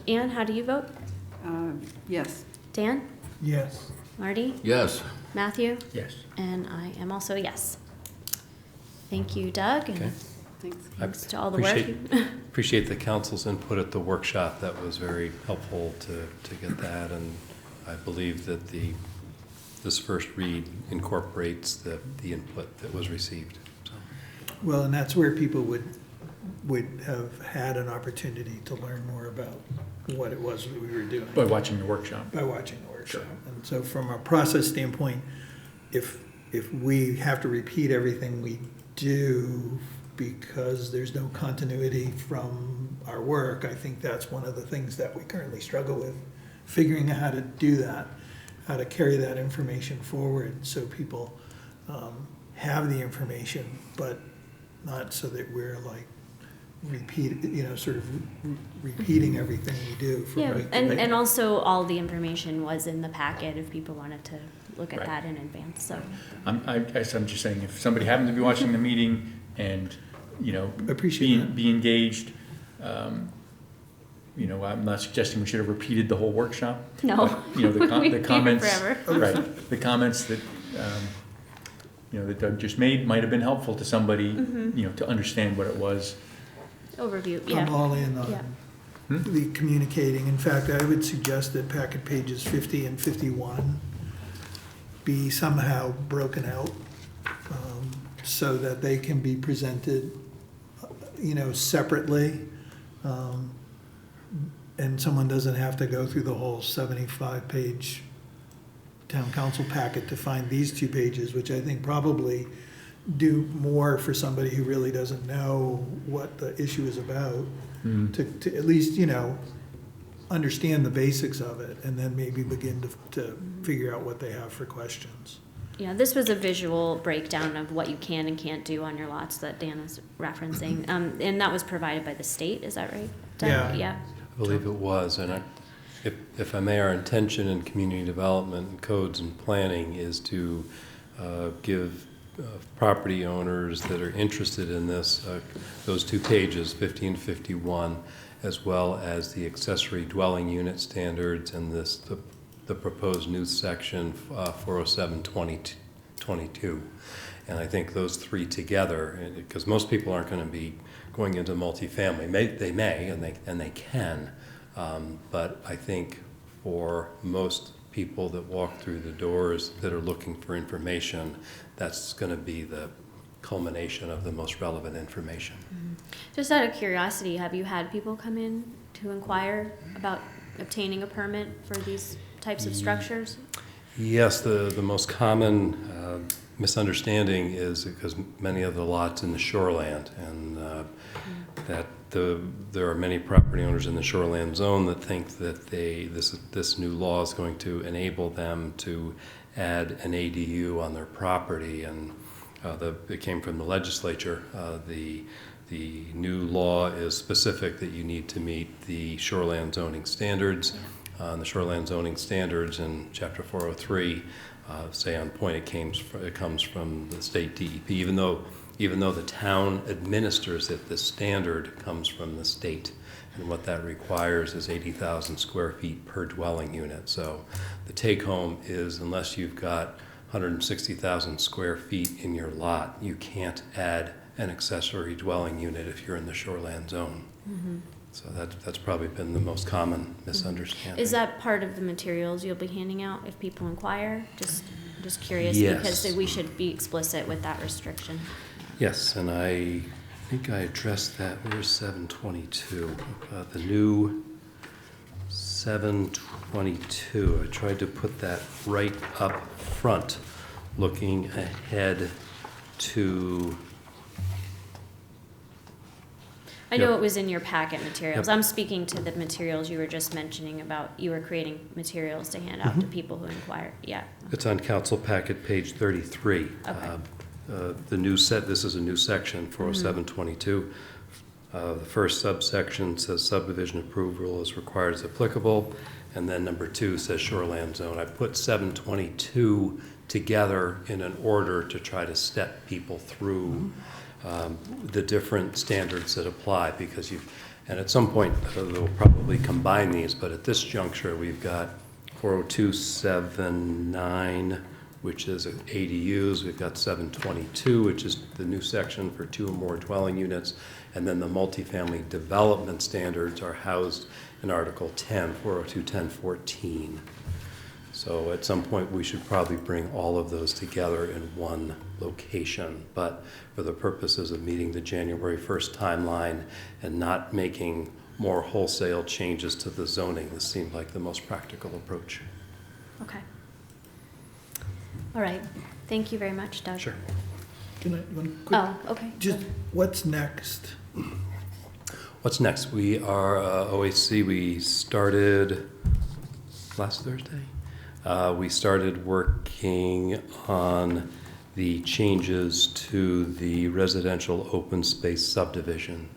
Anne, how do you vote? Yes. Dan? Yes. Marty? Yes. Matthew? Yes. And I am also a yes. Thank you, Doug, and Okay. Thanks. thanks to all the work. Appreciate the council's input at the workshop. That was very helpful to get that, and I believe that this first read incorporates the input that was received. So, Well, and that's where people would have had an opportunity to learn more about what it was that we were doing By watching the workshop. by watching the workshop. And so from a process standpoint, if we have to repeat everything we do because there's no continuity from our work, I think that's one of the things that we currently struggle with, figuring out how to do that, how to carry that information forward so people have the information, but not so that we're like repeating everything we do. From Yeah, week to week. and also all the information was in the packet if people wanted to look at Right. that in advance, so. I guess I'm just saying, if somebody happened to be watching the meeting and, Appreciate that. be engaged, I'm not suggesting we should have repeated the whole workshop. No. But, the We'd be here comments, forever. right, the comments that, that Doug just made might have been helpful to somebody, to understand what it was. Overview, I'm yeah. all in on Yeah. the communicating. In fact, I would suggest that packet pages 50 and 51 be somehow broken out so that they can be presented, separately. And someone doesn't have to go through the whole 75-page town council packet to find these 2 pages, which I think probably do more for somebody who really doesn't know what the issue is about, to at least, understand the basics of it, and then maybe begin to figure out what they have for questions. Yeah, this was a visual breakdown of what you can and can't do on your lots that Dan is referencing. And that was provided by the state, is that right, Doug? Yeah. Yeah. I believe it was, and if I may, our intention in community development and codes and planning is to give property owners that are interested in this, those 2 pages, 50 and 51, as well as the accessory dwelling unit standards and the proposed new section 407-2022. And I think those 3 together, because most people aren't going to be going into multifamily. They may and they can, but I think for most people that walk through the doors that are looking for information, that's going to be the culmination of the most relevant information. Just out of curiosity, have you had people come in to inquire about obtaining a permit for these types of structures? Yes, the most common misunderstanding is because many of the lots in the shoreland, and that there are many property owners in the shoreland zone that think that this new law is going to enable them to add an ADU on their property, and it came from the legislature. The new law is specific that you need to meet the shoreland zoning standards. The shoreland zoning standards in Chapter 403 say on point it comes from the state DEP, even though the town administers it, the standard comes from the state. And what that requires is 80,000 square feet per dwelling unit. So the take home is, unless you've got 160,000 square feet in your lot, you can't add an accessory dwelling unit if you're in the shoreland zone. Mm-hmm. So that's probably been the most common misunderstanding. Is that part of the materials you'll be handing out if people inquire? Just curious, Yes. because we should be explicit with that restriction. Yes, and I think I addressed that. Where's 722? The new 722. I tried to put that right up front, looking ahead to... I know Yep. it was in your packet materials. Yep. I'm speaking to the materials you were just mentioning about you were creating materials to hand out to people who inquire. Yeah. It's on council packet page 33. Okay. This is a new section, 40722. The first subsection says subdivision approval is required as applicable, and then number 2 says shoreland zone. I put 722 together in an order to try to step people through the different standards that apply, because and at some point they'll probably combine these, but at this juncture we've got 40279, which is ADUs. We've got 722, which is the new section for 2 or more dwelling units, and then the multifamily development standards are housed in Article 10, 402.10.14. So at some point we should probably bring all of those together in one location, but for the purposes of meeting the January 1st timeline and not making more wholesale changes to the zoning, this seemed like the most practical approach. Okay. All right. Thank you very much, Doug. Sure. Can I, one quick, Oh, okay. just, what's next? What's next? We are OAC. We started last Thursday. We started working on the changes to the residential open space subdivision.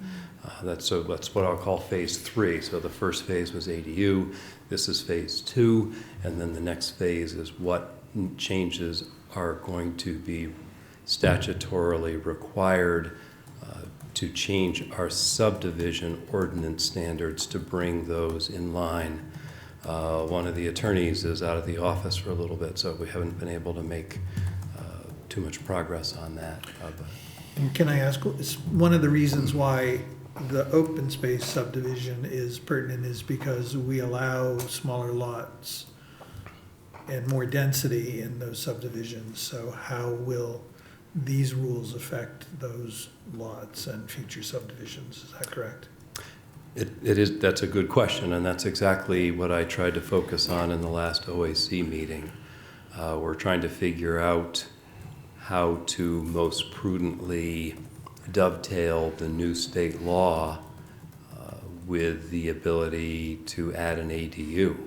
That's what I'll call phase 3. So the first phase was ADU. This is phase 2, and then the next phase is what changes are going to be statutorily required to change our subdivision ordinance standards to bring those in line. One of the attorneys is out of the office for a little bit, so we haven't been able to make too much progress on that. And can I ask, one of the reasons why the open space subdivision is pertinent is because we allow smaller lots and more density in those subdivisions. So how will these rules affect those lots and future subdivisions? Is that correct? That's a good question, and that's exactly what I tried to focus on in the last OAC meeting. We're trying to figure out how to most prudently dovetail the new state law with the ability to add an ADU.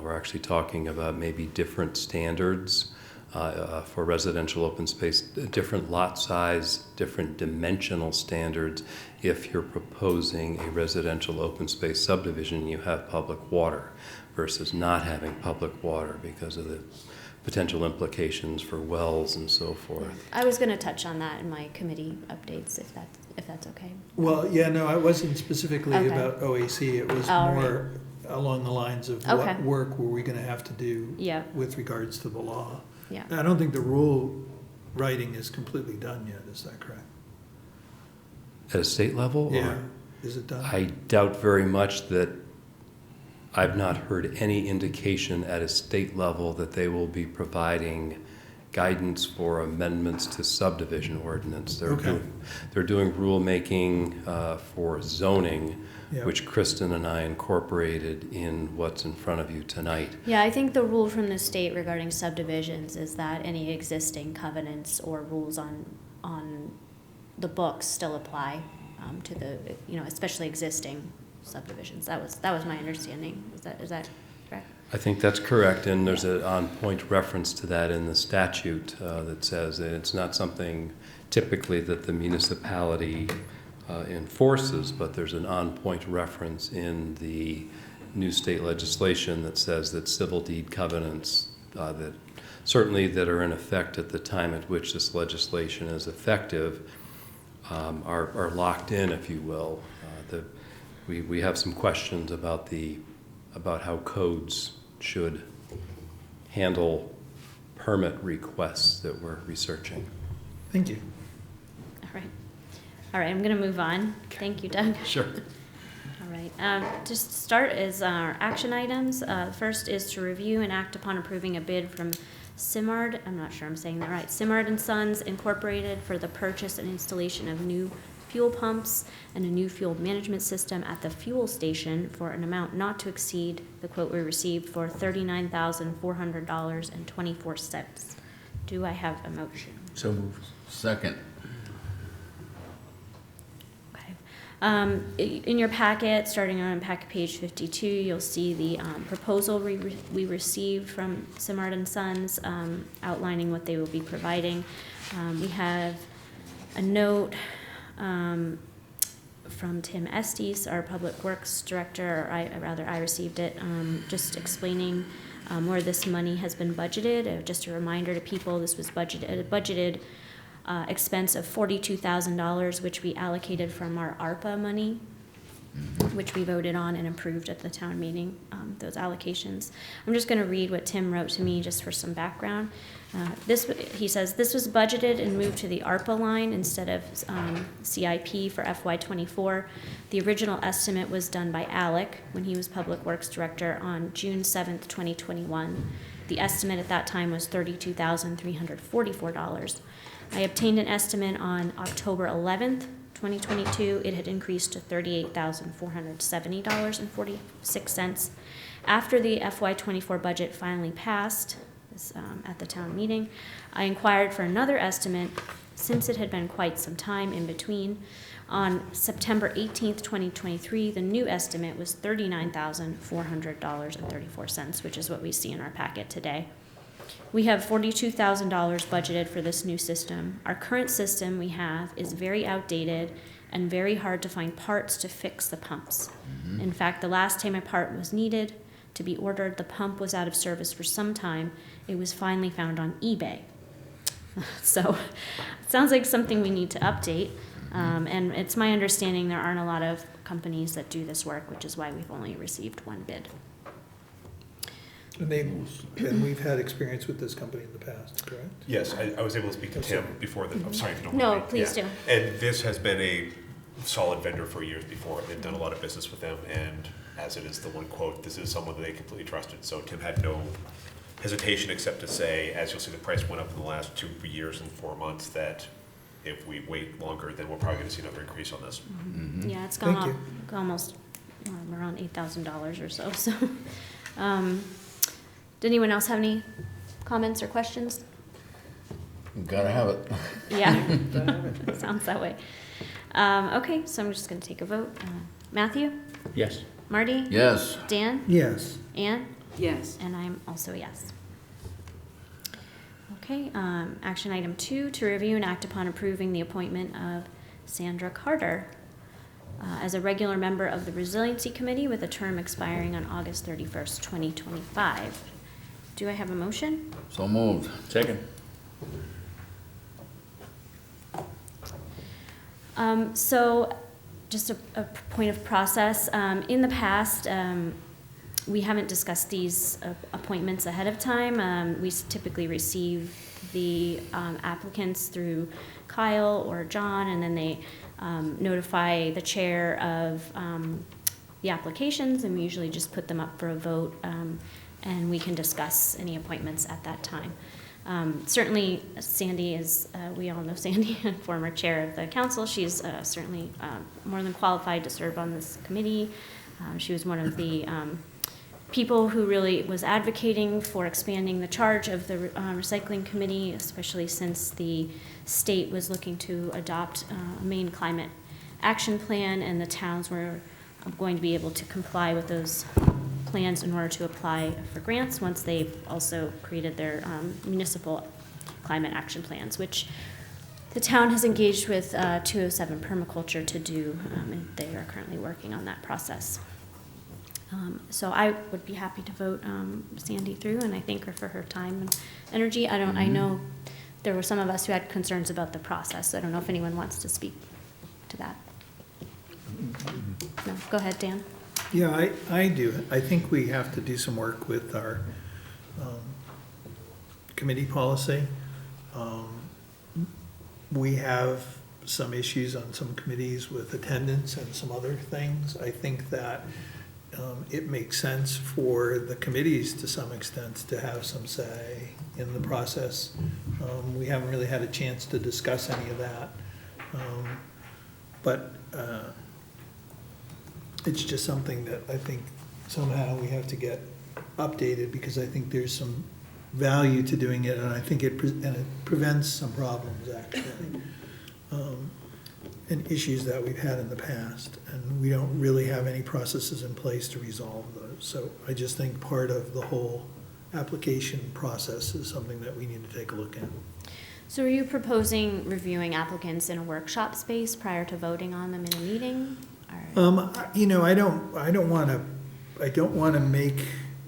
We're actually talking about maybe different standards for residential open space, different lot size, different dimensional standards. If you're proposing a residential open space subdivision, you have public water versus not having public water because of the potential implications for wells and so forth. I was going to touch on that in my committee updates, if that's okay. Well, yeah, no, I wasn't specifically Okay. about OAC. It was All more along the lines of Okay. what work were we going to have to do Yeah. with regards to the law. Yeah. I don't think the rule writing is completely done yet, is that correct? At a state level? or- Yeah, is it done? I doubt very much that. I've not heard any indication at a state level that they will be providing guidance for amendments to subdivision ordinance. Okay. They're doing rulemaking for zoning, Yeah. which Kristen and I incorporated in what's in front of you tonight. Yeah, I think the rule from the state regarding subdivisions is that any existing covenants or rules on the books still apply to the, especially existing subdivisions. That was my understanding. Is that correct? I think that's correct, and there's an on-point reference to that in the statute that says that it's not something typically that the municipality enforces, but there's an on-point reference in the new state legislation that says that civil deed covenants that certainly that are in effect at the time at which this legislation is effective are locked in, if you will. We have some questions about how codes should handle permit requests that we're researching. Thank you. All right, I'm going to move on. Thank you, Doug. Sure. All right, just to start is our action items. First is to review and act upon approving a bid from Simard, I'm not sure I'm saying that right, Simard and Sons Incorporated for the purchase and installation of new fuel pumps and a new fuel management system at the fuel station for an amount not to exceed the quote we received for $39,400.24. Do I have a motion? So moved. Second. Okay. In your packet, starting on packet page 52, you'll see the proposal we received from Simard and Sons outlining what they will be providing. We have a note from Tim Estes, our Public Works Director, or I received it, just explaining where this money has been budgeted. Just a reminder to people, this was budgeted expense of $42,000, which we allocated from our ARPA money, which we voted on and approved at the town meeting, those allocations. I'm just going to read what Tim wrote to me just for some background. He says, this was budgeted and moved to the ARPA line instead of CIP for FY24. The original estimate was done by Alec when he was Public Works Director on June 7th, 2021. The estimate at that time was $32,344. I obtained an estimate on October 11th, 2022. It had increased to $38,470.46. After the FY24 budget finally passed at the town meeting, I inquired for another estimate since it had been quite some time in between. On September 18th, 2023, the new estimate was $39,400.34, which is what we see in our packet today. We have $42,000 budgeted for this new system. Our current system we have is very outdated and very hard to find parts to fix the pumps. In fact, the last time a part was needed to be ordered, the pump was out of service for some time. It was finally found on eBay. So it sounds like something we need to update. And it's my understanding there aren't a lot of companies that do this work, which is why we've only received one bid. And we've had experience with this company in the past, correct? Yes, I was able to speak to Tim before the, I'm sorry if you don't No, mind me. please Yeah. do. And this has been a solid vendor for years before. They've done a lot of business with them, and as it is the one quote, this is someone that they completely trusted. So Tim had no hesitation except to say, as you'll see, the price went up in the last 2 years and 4 months, that if we wait longer, then we're probably going to see another increase on this. Yeah, it's gone Thank up almost around $8,000 or so. So, did anyone else have any comments or questions? Gotta have it. Yeah, sounds that way. Okay, so I'm just going to take a vote. Matthew, Yes. Marty, Yes. Dan, Yes. Ann, Yes. and I'm also a yes. Okay, action item 2, to review and act upon approving the appointment of Sandra Carter as a regular member of the Resiliency Committee with a term expiring on August 31st, 2025. Do I have a motion? So moved. Second. So just a point of process. In the past, we haven't discussed these appointments ahead of time. We typically receive the applicants through Kyle or John, and then they notify the chair of the applications, and we usually just put them up for a vote, and we can discuss any appointments at that time. Certainly, Sandy is, we all know Sandy, former chair of the council. She's certainly more than qualified to serve on this committee. She was one of the people who really was advocating for expanding the charge of the recycling committee, especially since the state was looking to adopt a Maine climate action plan, and the towns were going to be able to comply with those plans in order to apply for grants once they've also created their municipal climate action plans, which the town has engaged with 207 Permaculture to do, and they are currently working on that process. So I would be happy to vote Sandy through, and I thank her for her time and energy. I know there were some of us who had concerns about the process, so I don't know if anyone wants to speak to that. No, go ahead, Dan. Yeah, I do. I think we have to do some work with our committee policy. We have some issues on some committees with attendance and some other things. I think that it makes sense for the committees to some extent to have some say in the process. We haven't really had a chance to discuss any of that. But it's just something that I think somehow we have to get updated, because I think there's some value to doing it, and I think it prevents some problems, actually, and issues that we've had in the past, and we don't really have any processes in place to resolve those. So I just think part of the whole application process is something that we need to take a look at. So are you proposing reviewing applicants in a workshop space prior to voting on them in a meeting? You know, I don't want to make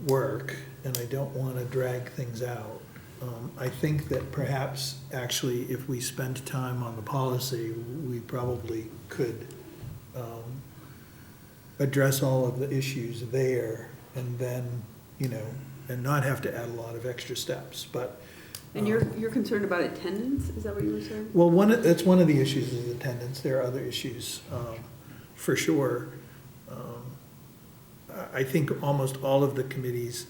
work, and I don't want to drag things out. I think that perhaps actually if we spend time on the policy, we probably could address all of the issues there, and then, you know, and not have to add a lot of extra steps. But And you're concerned about attendance? Is that what you were saying? well, that's one of the issues is attendance. There are other issues, for sure. I think almost all of the committees,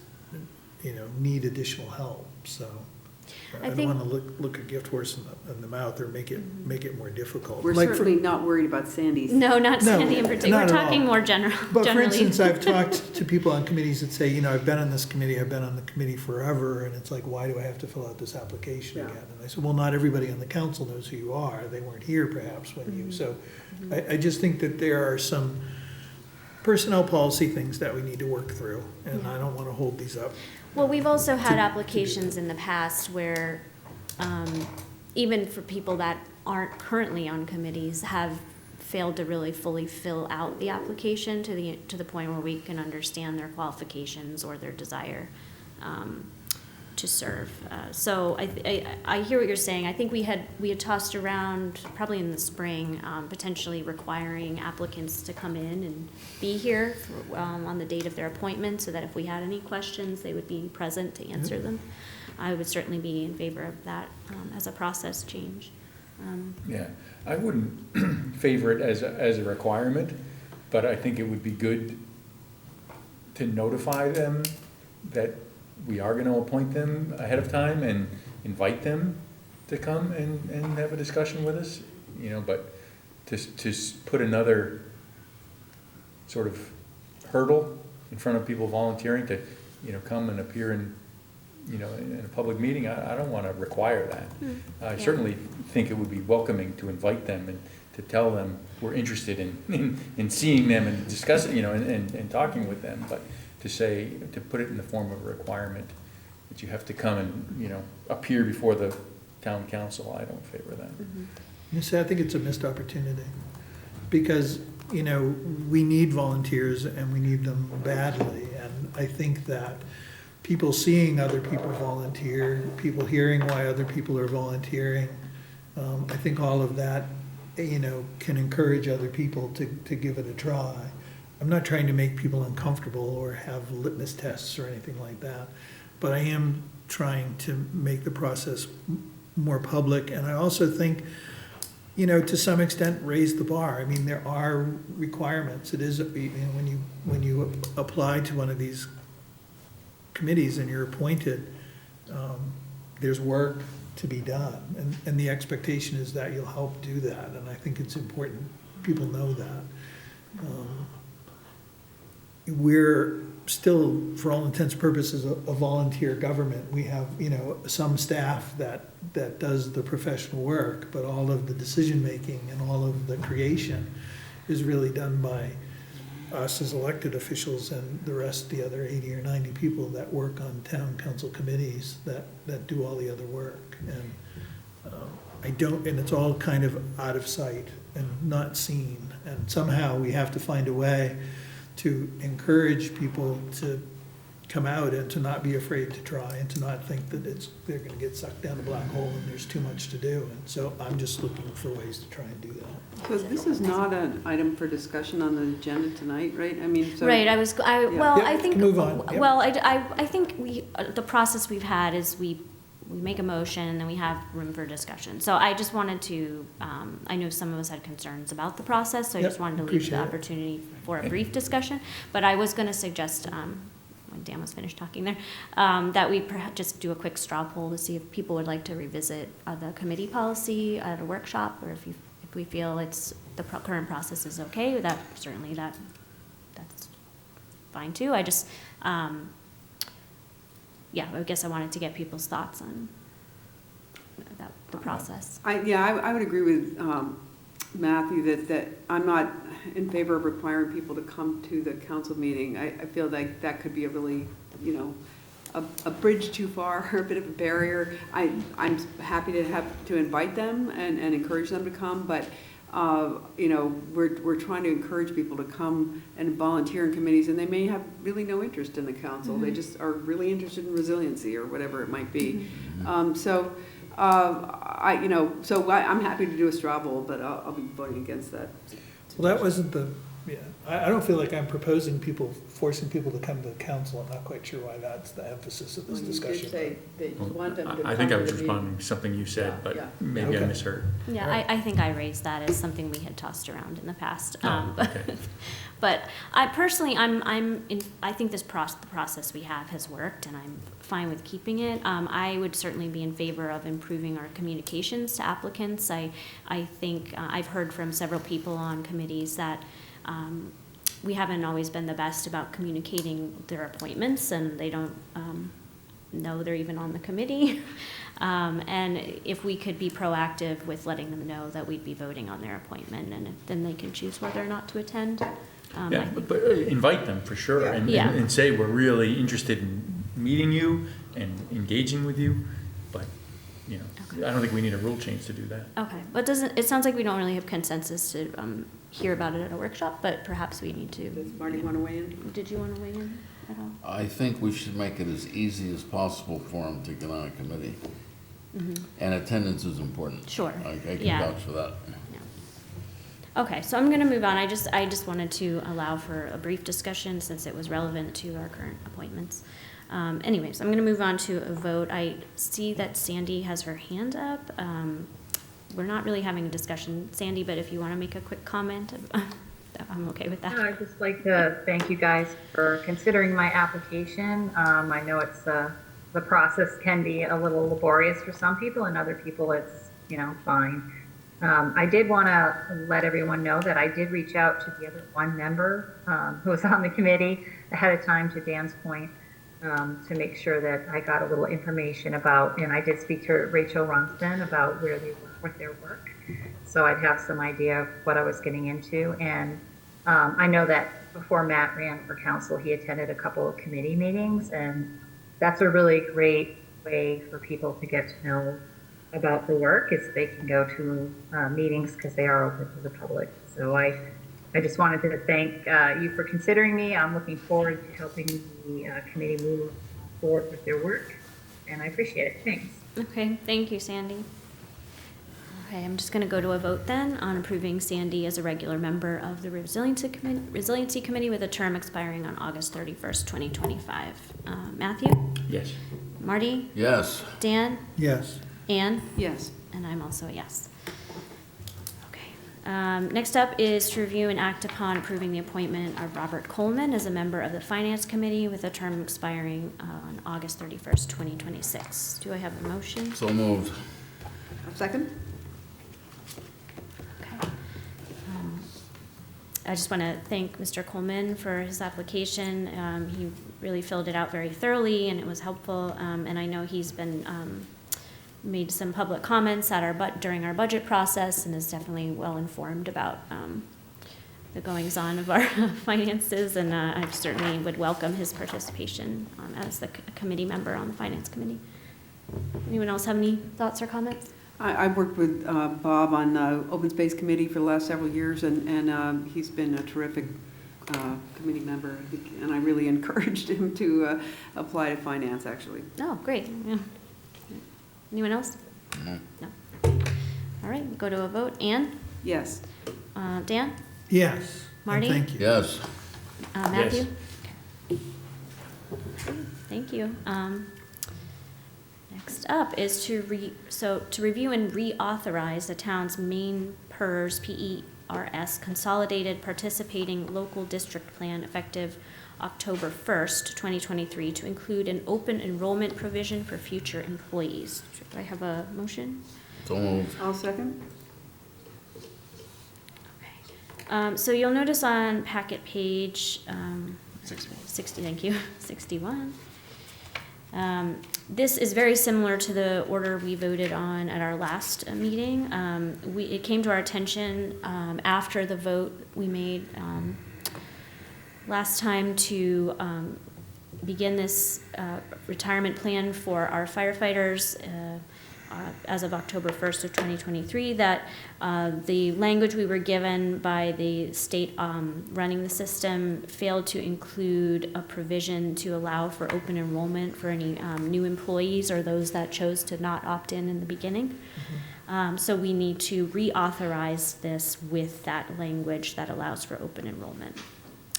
you know, need additional help, so I don't want to look a gift horse in the mouth or make it more difficult. We're Like certainly not worried about Sandy's. No, not Sandy in particular. not We're at talking all. more But generally. for instance, I've talked to people on committees that say, you know, I've been on this committee, I've been on the committee forever, and it's like, why do I have to fill out this application Yeah. again? And I said, well, not everybody on the council knows who you are. They weren't here perhaps when you, so I just think that there are some personnel policy things that we need to work through, and I don't want to hold these up. Well, we've also had to applications in the past where, even for people that aren't currently on committees, have failed to really fully fill out the application to the point where we can understand their qualifications or their desire to serve. So I hear what you're saying. I think we had tossed around, probably in the spring, potentially requiring applicants to come in and be here on the date of their appointment, so that if we had any questions, they would be present to answer them. I would certainly be in favor of that as a process change. Yeah, I wouldn't favor it as a requirement, but I think it would be good to notify them that we are gonna appoint them ahead of time and invite them to come and have a discussion with us, you know, but to put another sort of hurdle in front of people volunteering to, you know, come and appear in, you know, in a public meeting, I don't wanna require that. I certainly think it would be welcoming to invite them and to tell them we're interested in seeing them and discussing, you know, and talking with them, but to put it in the form of a requirement that you have to come and, you know, appear before the town council, I don't favor that. You see, I think it's a missed opportunity, because, you know, we need volunteers and we need them badly, and I think that people seeing other people volunteer, people hearing why other people are volunteering, I think all of that, you know, can encourage other people to give it a try. I'm not trying to make people uncomfortable or have litmus tests or anything like that, but I am trying to make the process more public, and I also think, you know, to some extent, raise the bar. I mean, there are requirements. It is, you know, when you apply to one of these committees and you're appointed, there's work to be done, and the expectation is that you'll help do that, and I think it's important people know that. We're still, for all intents and purposes, a volunteer government. We have, some staff that does the professional work, but all of the decision-making and all of the creation is really done by us as elected officials and the other 80 or 90 people that work on town council committees that do all the other work. And and it's all kind of out of sight and not seen. And somehow we have to find a way to encourage people to come out and to not be afraid to try and to not think that they're gonna get sucked down a black hole and there's too much to do. And so I'm just looking for ways to try and do that. Because this is not an item for discussion on the agenda tonight, right? I mean, so. Right, well, Yeah, I think, move on. Yep. well, I think the process we've had is we make a motion and then we have room for discussion. So I just wanted to, I know some of us had concerns about the process, so I Yep, just wanted to leave appreciate the it. opportunity for a brief discussion. But I was gonna suggest, when Dan was finished talking there, that we perhaps just do a quick straw poll to see if people would like to revisit the committee policy at a workshop, or if we feel the current process is okay, that's fine too. I just, I guess I wanted to get people's thoughts on the process. I would agree with Matthew that I'm not in favor of requiring people to come to the council meeting. I feel like that could be a really, a bridge too far, or a bit of a barrier. I'm happy to invite them and encourage them to come, but we're trying to encourage people to come and volunteer in committees, and they may have really no interest in the council. Mm-hmm. They just are really interested in resiliency or whatever it might be. Mm-hmm. So I'm happy to do a straw poll, but I'll be voting against that. Well, that wasn't I don't feel like I'm forcing people to come to the council. I'm not quite sure why that's the emphasis of this discussion. You did say that you want them to come I think I was to the meeting. responding to something you said, Yeah, but yeah. maybe I Okay. misheard. Yeah, Right. I think I raised that as something we had tossed around in the past. Okay. But I personally, I think the process we have has worked, and I'm fine with keeping it. I would certainly be in favor of improving our communications to applicants. I think I've heard from several people on committees that we haven't always been the best about communicating their appointments, and they don't know they're even on the committee. And if we could be proactive with letting them know that we'd be voting on their appointment, and then they can choose whether or not to attend. I Yeah, think- but invite them for sure, Yeah. and, Yeah. and say we're really interested in meeting you and engaging with you, but, Okay. I don't think we need a rule change to do that. Okay, but it sounds like we don't really have consensus to hear about it at a workshop, but perhaps we need to. Does Marty want to weigh in? Did you want to weigh in at all? I think we should make it as easy as possible for them to get on a committee. And attendance is important. Sure. I can Yeah. vouch for that. Okay, so I'm gonna move on. I just wanted to allow for a brief discussion since it was relevant to our current appointments. Anyways, I'm gonna move on to a vote. I see that Sandy has her hand up. We're not really having a discussion, Sandy, but if you wanna make a quick comment, I'm okay with that. I'd just like to thank you guys for considering my application. I know it's the process can be a little laborious for some people, and other people it's fine. I did want to let everyone know that I did reach out to the other one member who was on the committee ahead of time, to Dan's point, to make sure that I got a little information about, and I did speak to Rachel Runston about where they were with their work, so I'd have some idea of what I was getting into. And I know that before Matt ran for council, he attended a couple of committee meetings, and that's a really great way for people to get to know about the work, is they can go to meetings because they are open to the public. So I just wanted to thank you for considering me. I'm looking forward to helping the committee move forward with their work, and I appreciate it. Thanks. Okay, thank you, Sandy. Okay, I'm just gonna go to a vote then on approving Sandy as a regular member of the Resiliency Committee with a term expiring on August 31st, 2025. Matthew? Yes. Marty? Yes. Dan? Yes. Anne? Yes. And I'm also a yes. Okay. Next up is to review and act upon approving the appointment of Robert Coleman as a member of the Finance Committee with a term expiring on August 31st, 2026. Do I have a motion? So moved. A second? Okay. I just want to thank Mr. Coleman for his application. He really filled it out very thoroughly, and it was helpful. And I know he's been made some public comments at during our budget process, and is definitely well informed about the goings on of our finances. And I certainly would welcome his participation as the committee member on the Finance Committee. Anyone else have any thoughts or comments? I've worked with Bob on the Open Space Committee for the last several years, and he's been a terrific committee member, and I really encouraged him to apply to finance, actually. Oh, great. Yeah. Anyone else? No. No. All right, we'll go to a vote. Ann? Yes. Dan? Yes. and Marty? Thank you. Yes. Matthew? Okay. Thank you. Next up is to review and reauthorize the town's MainePERS PERS Consolidated Participating Local District Plan effective October 1st, 2023, to include an open enrollment provision for future employees. Do I have a motion? So moved. I'll second. Okay. So you'll notice on packet page 60, thank you, 61. This is very similar to the order we voted on at our last meeting. It came to our attention after the vote we made last time to begin this retirement plan for our firefighters as of October 1st of 2023, that the language we were given by the state running the system failed to include a provision to allow for open enrollment for any new employees or those that chose to not opt in the beginning. So we need to reauthorize this with that language that allows for open enrollment.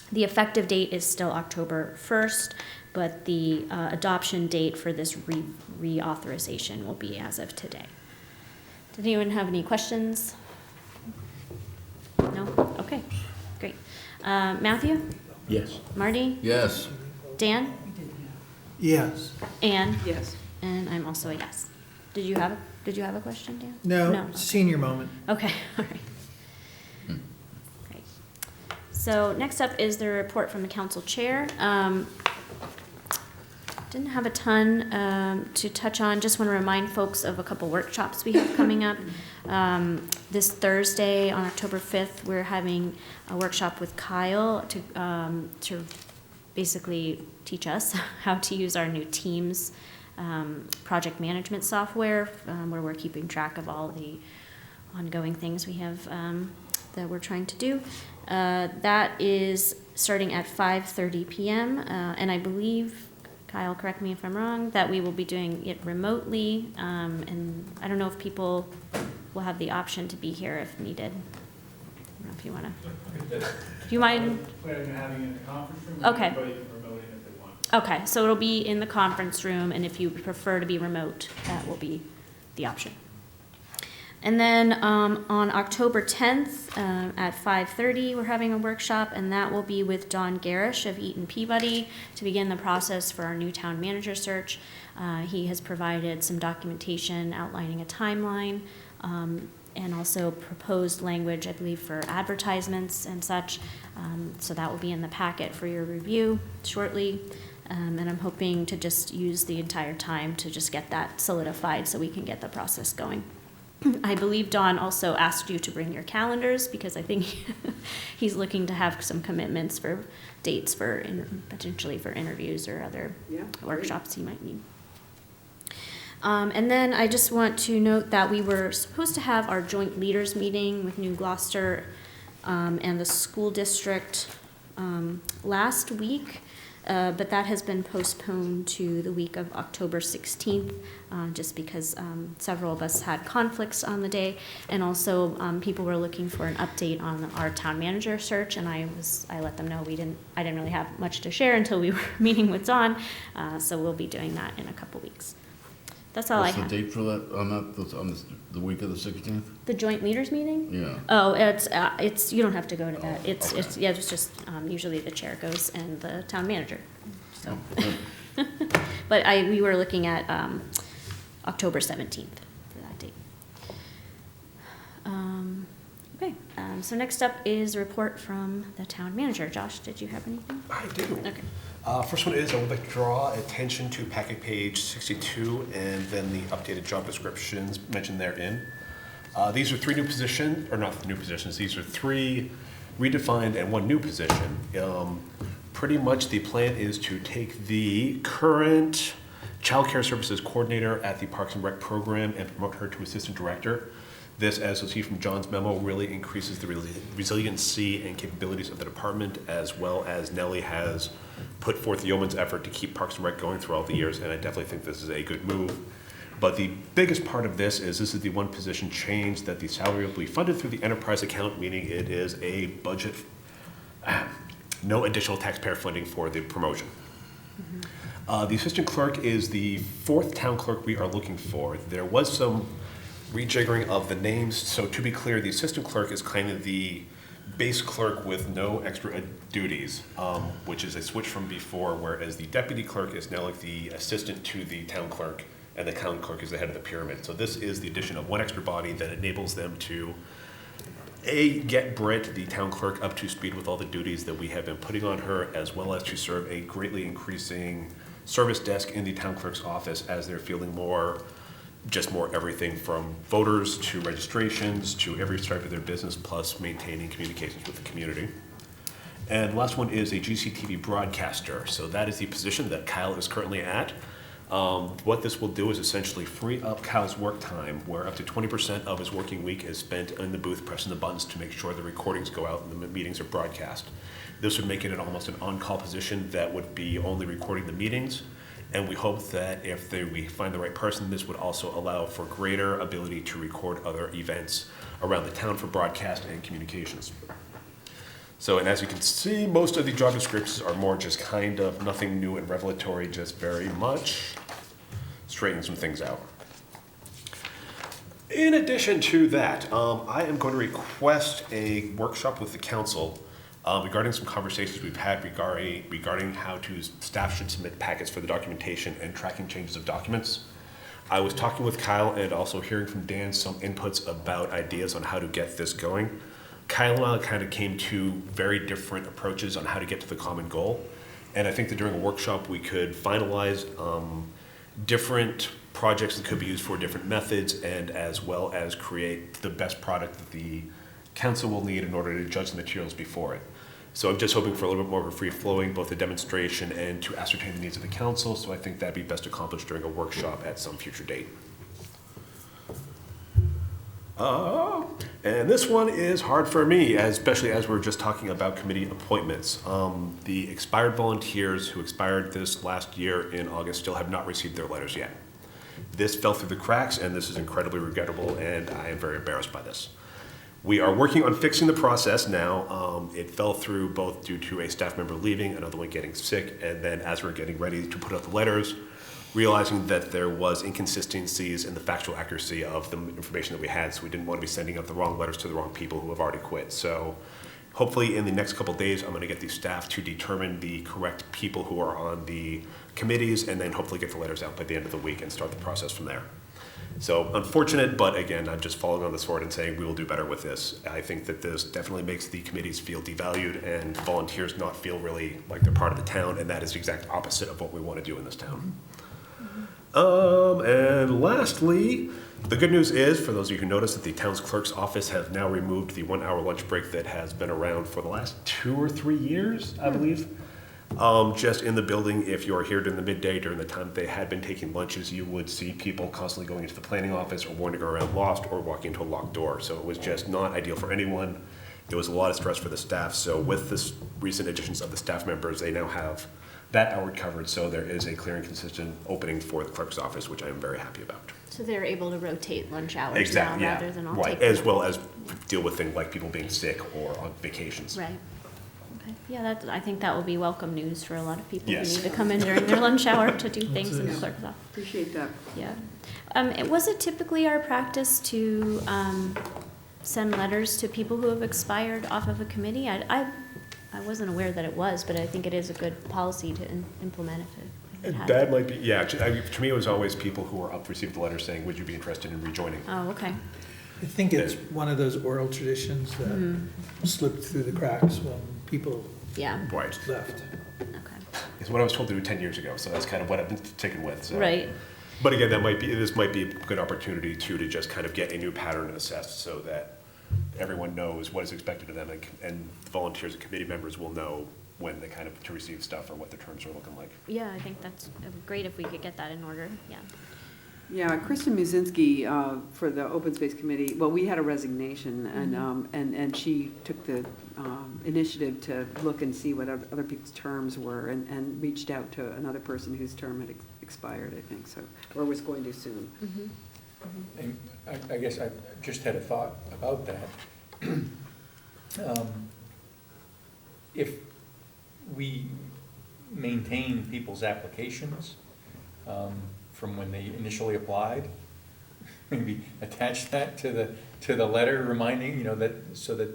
The effective date is still October 1st, but the adoption date for this reauthorization will be as of today. Did anyone have any questions? No? Okay, great. Matthew? Yes. Marty? Yes. Dan? Yes. Ann? Yes. And I'm also a yes. Did you have a question, Dan? No, senior moment. Okay, all right. Great. So next up is the report from the council chair. Didn't have a ton to touch on. Just want to remind folks of a couple workshops we have coming up. This Thursday on October 5th, we're having a workshop with Kyle to basically teach us how to use our new Teams project management software, where we're keeping track of all the ongoing things we have that we're trying to do. That is starting at 5:30 p.m. And I believe, Kyle, correct me if I'm wrong, that we will be doing it remotely. And I don't know if people will have the option to be here if needed. I don't know if you want to. Do you mind? Planning on having it in the conference room. Okay. Anybody can remote in if they want. Okay, so it'll be in the conference room, and if you prefer to be remote, that will be the option. And then on October 10th at 5:30, we're having a workshop, and that will be with Don Garish of Eaton Peabody to begin the process for our new town manager search. He has provided some documentation outlining a timeline and also proposed language, I believe, for advertisements and such. So that will be in the packet for your review shortly. And I'm hoping to just use the entire time to just get that solidified so we can get the process going. I believe Don also asked you to bring your calendars because I think he's looking to have some commitments for dates for potentially for interviews or other workshops he might need. And then I just want to note that we were supposed to have our joint leaders meeting with New Gloucester and the school district last week. But that has been postponed to the week of October 16th, just because several of us had conflicts on the day, and also people were looking for an update on our town manager search, and I let them know I didn't really have much to share until we were meeting with Don, so we'll be doing that in a couple weeks. That's all I What's the have. date for that, on the week of the 16th? The joint leaders meeting? Yeah. Oh, it's, you don't have to go to that. It's just, usually the chair goes and the town manager, so. But we were looking at, October 17th for that date. Okay, so next up is a report from the town manager. Josh, did you have anything? I do. Okay. First one is, I would like to draw attention to packet page 62 and then the updated job descriptions mentioned therein. These are three new positions, or not new positions, these are three redefined and one new position. Pretty much the plan is to take the current Child Care Services Coordinator at the Parks and Rec program and promote her to Assistant Director. This, as you'll see from John's memo, really increases the resiliency and capabilities of the department, as well as Nellie has put forth yeoman's effort to keep Parks and Rec going through all the years, and I definitely think this is a good move. But the biggest part of this is the one position change that the salary will be funded through the enterprise account, meaning it is a budget, no additional taxpayer funding for the promotion. The assistant clerk is the fourth town clerk we are looking for. There was some rejiggering of the names, so to be clear, the assistant clerk is kind of the base clerk with no extra duties, which is a switch from before, whereas the deputy clerk is now like the assistant to the town clerk, and the town clerk is the head of the pyramid. So this is the addition of one extra body that enables them to get Britt, the town clerk, up to speed with all the duties that we have been putting on her, as well as to serve a greatly increasing service desk in the town clerk's office as they're feeling more everything from voters to registrations to every stripe of their business, plus maintaining communications with the community. And last one is a GCTV broadcaster. So that is the position that Kyle is currently at. What this will do is essentially free up Kyle's work time, where up to 20% of his working week is spent in the booth pressing the buttons to make sure the recordings go out and the meetings are broadcast. This would make it almost an on-call position that would be only recording the meetings. And we hope that if we find the right person, this would also allow for greater ability to record other events around the town for broadcast and communications. So, and as you can see, most of the job descriptions are more just kind of nothing new and revelatory, just very much straightening some things out. In addition to that, I am going to request a workshop with the council regarding some conversations we've had regarding how staff should submit packets for the documentation and tracking changes of documents. I was talking with Kyle and also hearing from Dan some inputs about ideas on how to get this going. Kyle and I kind of came to very different approaches on how to get to the common goal. And I think that during a workshop we could finalize different projects that could be used for different methods, and as well as create the best product that the council will need in order to judge the materials before it. So I'm just hoping for a little bit more of a free-flowing, both a demonstration and to ascertain the needs of the council, so I think that'd be best accomplished during a workshop at some future date. And this one is hard for me, especially as we're just talking about committee appointments. The expired volunteers who expired this last year in August still have not received their letters yet. This fell through the cracks, and this is incredibly regrettable, and I am very embarrassed by this. We are working on fixing the process now. It fell through both due to a staff member leaving, another one getting sick, and then as we're getting ready to put out the letters, realizing that there was inconsistencies in the factual accuracy of the information that we had, so we didn't want to be sending out the wrong letters to the wrong people who have already quit. So hopefully in the next couple of days, I'm going to get the staff to determine the correct people who are on the committees, and then hopefully get the letters out by the end of the week and start the process from there. So unfortunate, but again, I'm just falling on the sword and saying we will do better with this. I think that this definitely makes the committees feel devalued and volunteers not feel really like they're part of the town, and that is the exact opposite of what we want to do in this town. And lastly, the good news is, for those of you who noticed, that the town's clerk's office has now removed the 1 hour lunch break that has been around for the last 2 or 3 years, I believe. Just in the building, if you are here during the midday, during the time they had been taking lunches, you would see people constantly going into the planning office or wandering around lost or walking into a locked door. So it was just not ideal for anyone. It was a lot of stress for the staff. So with this recent additions of the staff members, they now have that hour covered. So there is a clear and consistent opening for the clerk's office, which I am very happy about. So they're able to rotate lunch hours Exactly, now yeah. rather than all right, take as well as deal with things like people being sick or on vacations. Right. Okay. Yeah, I think that will be welcome news for a lot of people who Yes. need to come in during their lunch hour to do things in the clerk's office. Appreciate that. Yeah. Was it typically our practice to send letters to people who have expired off of a committee? I wasn't aware that it was, but I think it is a good policy to implement if it has. That might be, yeah, to me, it was always people who were up to receive the letter saying, would you be interested in rejoining? Oh, okay. I think it's one of those oral traditions that slipped through the cracks when people Yeah. Right. left. Okay. It's what I was told to do 10 years ago, so that's kind of what I've been sticking with, so. Right. But again, this might be a good opportunity too, to just kind of get a new pattern assessed so that everyone knows what is expected of them, and volunteers and committee members will know when they kind of to receive stuff or what the terms are looking like. Yeah, I think that's great if we could get that in order. Yeah. Yeah, Kristen Muzinski, for the Open Space Committee, well, we had a resignation, and she took the initiative to look and see what other people's terms were, and reached out to another person whose term had expired, I think, so, or was going to soon. And I guess I just had a thought about that. If we maintain people's applications from when they initially applied, maybe attach that to the letter reminding, that, so that,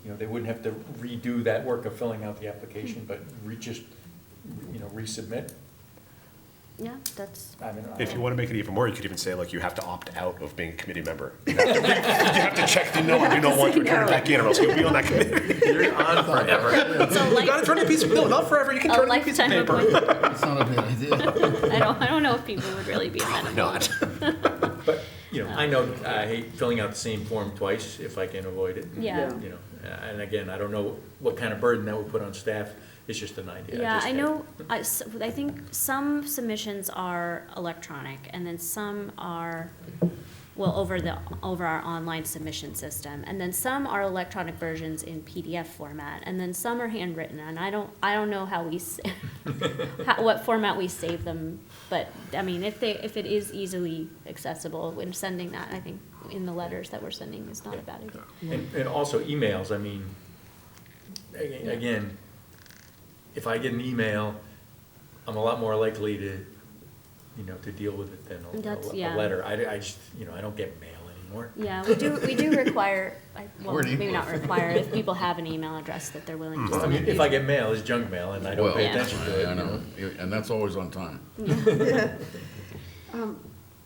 they wouldn't have to redo that work of filling out the application, but just, resubmit. Yeah, that's. I mean, If you want to make it even more, you could even say, like, you have to opt out of being a committee member. You have to check the no, I do not want to return it back in, or else you'll be on that committee. You're on forever. It's a You gotta turn a piece of, no, not forever, you can a turn a piece of lifetime paper. appointment. It's not a bad idea. I don't know if people would really be amenable. Not. But, I know I hate filling out the same form twice if I can avoid it. Yeah. And again, I don't know what kind of burden that would put on staff. It's just an idea. Yeah, just I had- know, I think some submissions are electronic, and then some are, over our online submission system, and then some are electronic versions in PDF format, and then some are handwritten, and I don't know how we, what format we save them, but, I mean, if it is easily accessible when sending that, I think in the letters that we're sending is not a bad idea. And also emails, I mean, again, if I get an email, I'm a lot more likely to, to deal with it than a letter. I just, I don't get mail anymore. Yeah, we do require, well, Wording. maybe not require, if people have an email address that they're willing to I mean, send. if I get mail, it's junk mail, and I don't pay Yeah. attention to it. I know, and that's always on time.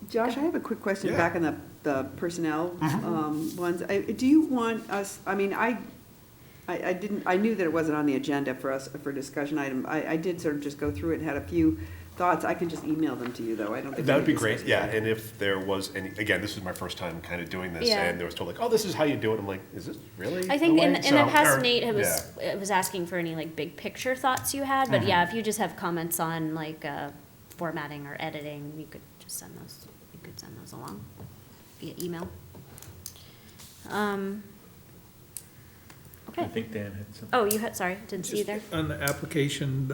Josh, I have a quick question Yeah. back on the personnel ones. Do you want us, I mean, I knew that it wasn't on the agenda for us, for discussion item. I did sort of just go through it and had a few thoughts. I can just email them to you, though. I don't think. That would we be great, discussed yeah, it. and if there was any, again, this is my first time kind of doing this, Yeah. and there was told like, oh, this is how you do it, I'm like, is this really I think the in way? the So, past, or- Nate yeah. was asking for any like big picture thoughts you had, but yeah, if you just have comments on like formatting or editing, you could just send those. You could send those along via email. I Okay. think Dan had something. Oh, you had, sorry, didn't see you there. On the application,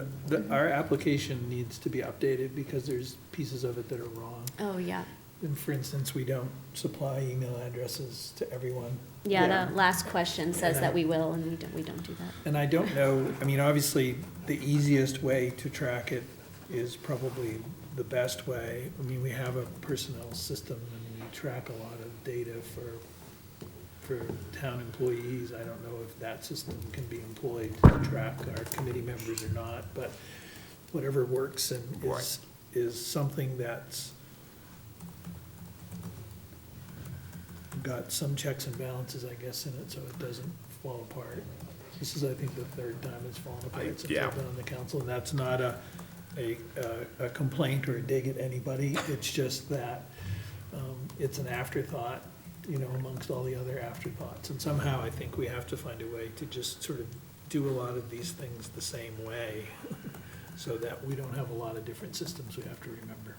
our application needs to be updated because there's pieces of it that are wrong. Oh, yeah. And for instance, we don't supply email addresses to everyone. Yeah, Yeah. the last question says that we will, and we don't do that. And I don't know, I mean, obviously, the easiest way to track it is probably the best way. I mean, we have a personnel system and we track a lot of data for town employees. I don't know if that system can be employed to track our committee members or not, but whatever works and is something that's got some checks and balances, I guess, in it, so it doesn't fall apart. This is, I think, the third time it's fallen apart since yeah. I've been on the council, and that's not a complaint or a dig at anybody. It's just that it's an afterthought, amongst all the other afterthoughts. And somehow I think we have to find a way to just sort of do a lot of these things the same way so that we don't have a lot of different systems we have to remember.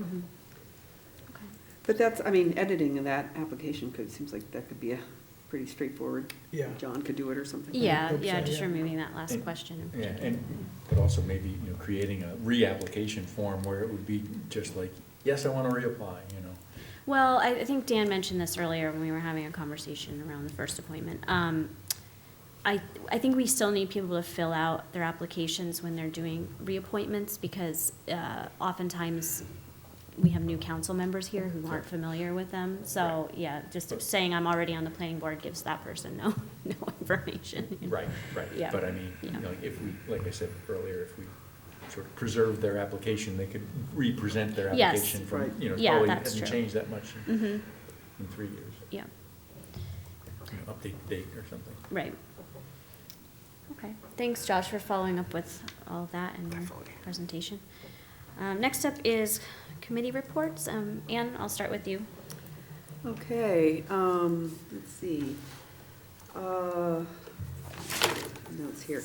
Mm-hmm. But that's, I mean, editing of that application seems like that could be a pretty straightforward. Yeah. John could do it or something. Yeah, hope yeah, so, just yeah. removing that last And- question. Yeah, but also maybe, creating a reapplication form where it would be just like, yes, I want to reapply, Well, I think Dan mentioned this earlier when we were having a conversation around the first appointment. I think we still need people to fill out their applications when they're doing reappointments, because oftentimes we have new council members here who aren't familiar with them. So, yeah, just saying I'm already on the planning board gives that person no information. Right, right. Yeah. But I mean, Yeah. if we, like I said earlier, if we sort of preserve their application, they could re-present their Yes. application from, Right. it Yeah, probably that's hasn't true. changed that much Mm-hmm, in 3 years. yeah, Update the date or something. right. Okay, thanks, Josh, for following up with all of that in your presentation. Next up is committee reports. Anne, I'll start with you. Okay, let's see. Notes here.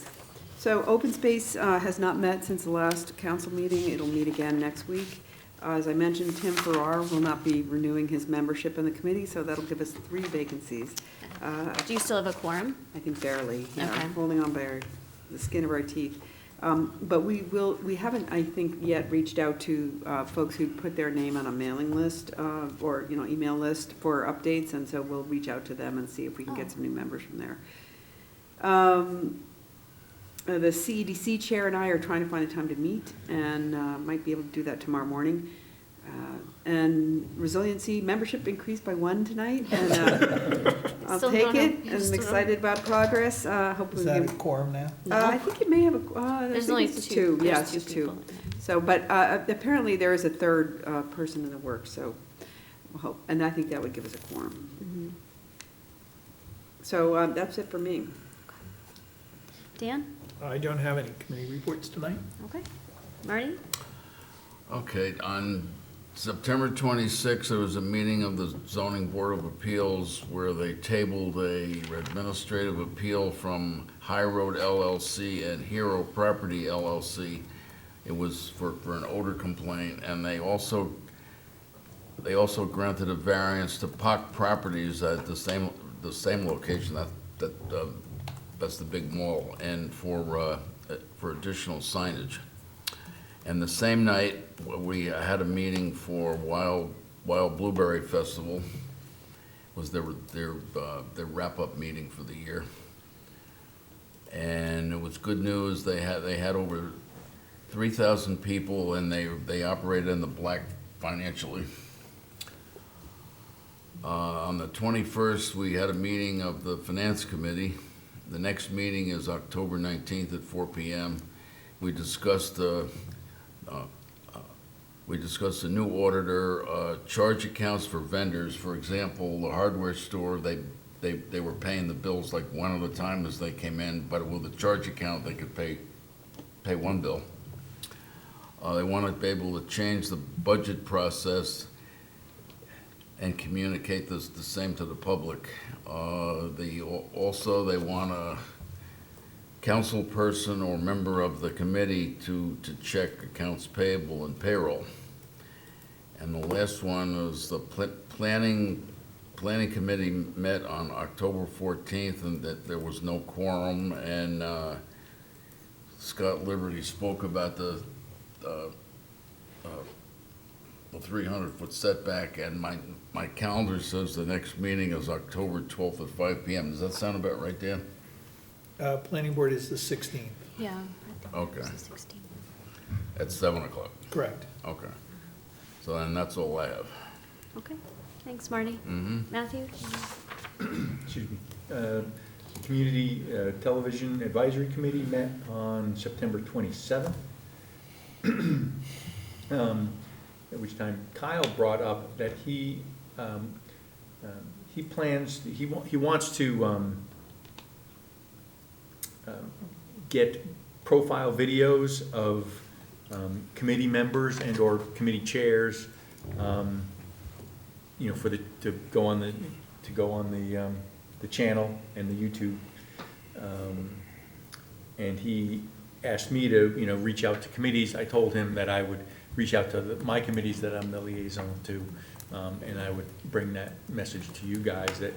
So open space has not met since the last council meeting. It'll meet again next week. As I mentioned, Tim Farr will not be renewing his membership in the committee, so that'll give us 3 vacancies. Do you still have a quorum? I think barely, yeah, Okay. holding on by the skin of our teeth. But we haven't, I think, yet reached out to folks who put their name on a mailing list or, email list for updates, and so we'll reach out to them and see if we can get some new members from there. The CEDC chair and I are trying to find a time to meet, and might be able to do that tomorrow morning. And Resiliency membership increased by 1 tonight, and I'll Still take don't it. know. I'm Still don't- excited about progress. Hopefully Is we that a can. quorum now? I think it may have a, I There's think only it's just 2. Yeah, There's it's just 2. people. So, but apparently there is a third person in the works, so we'll hope, and I think that would give us a quorum. Mhm. So that's it for me. Dan? I don't have any committee reports tonight. Okay. Marty? Okay, on September 26th, there was a meeting of the Zoning Board of Appeals where they tabled a administrative appeal from High Road LLC and Hero Property LLC. It was for an odor complaint, and they also granted a variance to Pock Properties at the same location, that's the big mall, and for additional signage. And the same night, we had a meeting for Wild Blueberry Festival, was their wrap-up meeting for the year. And it was good news, they had over 3,000 people, and they operated in the black financially. On the 21st, we had a meeting of the Finance Committee. The next meeting is October 19th at 4 p.m. We discussed the new auditor, charge accounts for vendors. For example, the hardware store, they were paying the bills like one at a time as they came in, but with a charge account, they could pay one bill. They want to be able to change the budget process and communicate the same to the public. They want a council person or member of the committee to check accounts payable and payroll. And the last one was the planning committee met on October 14th, and that there was no quorum, and Scott Liberty spoke about the 300-foot setback, and my calendar says the next meeting is October 12th at 5 p.m. Does that sound about right, Dan? Planning board is the 16th, Yeah. Okay, It's the 16th. at 7 o'clock. correct. Okay. So then that's all I have. Okay. Thanks, Marty. Mm-hmm. Matthew? Excuse me. Community Television Advisory Committee met on September 27th. At which time Kyle brought up that he wants to get profile videos of committee members and or committee chairs, to go on the channel and the YouTube. And he asked me to, reach out to committees. I told him that I would reach out to my committees that I'm the liaison to, and I would bring that message to you guys that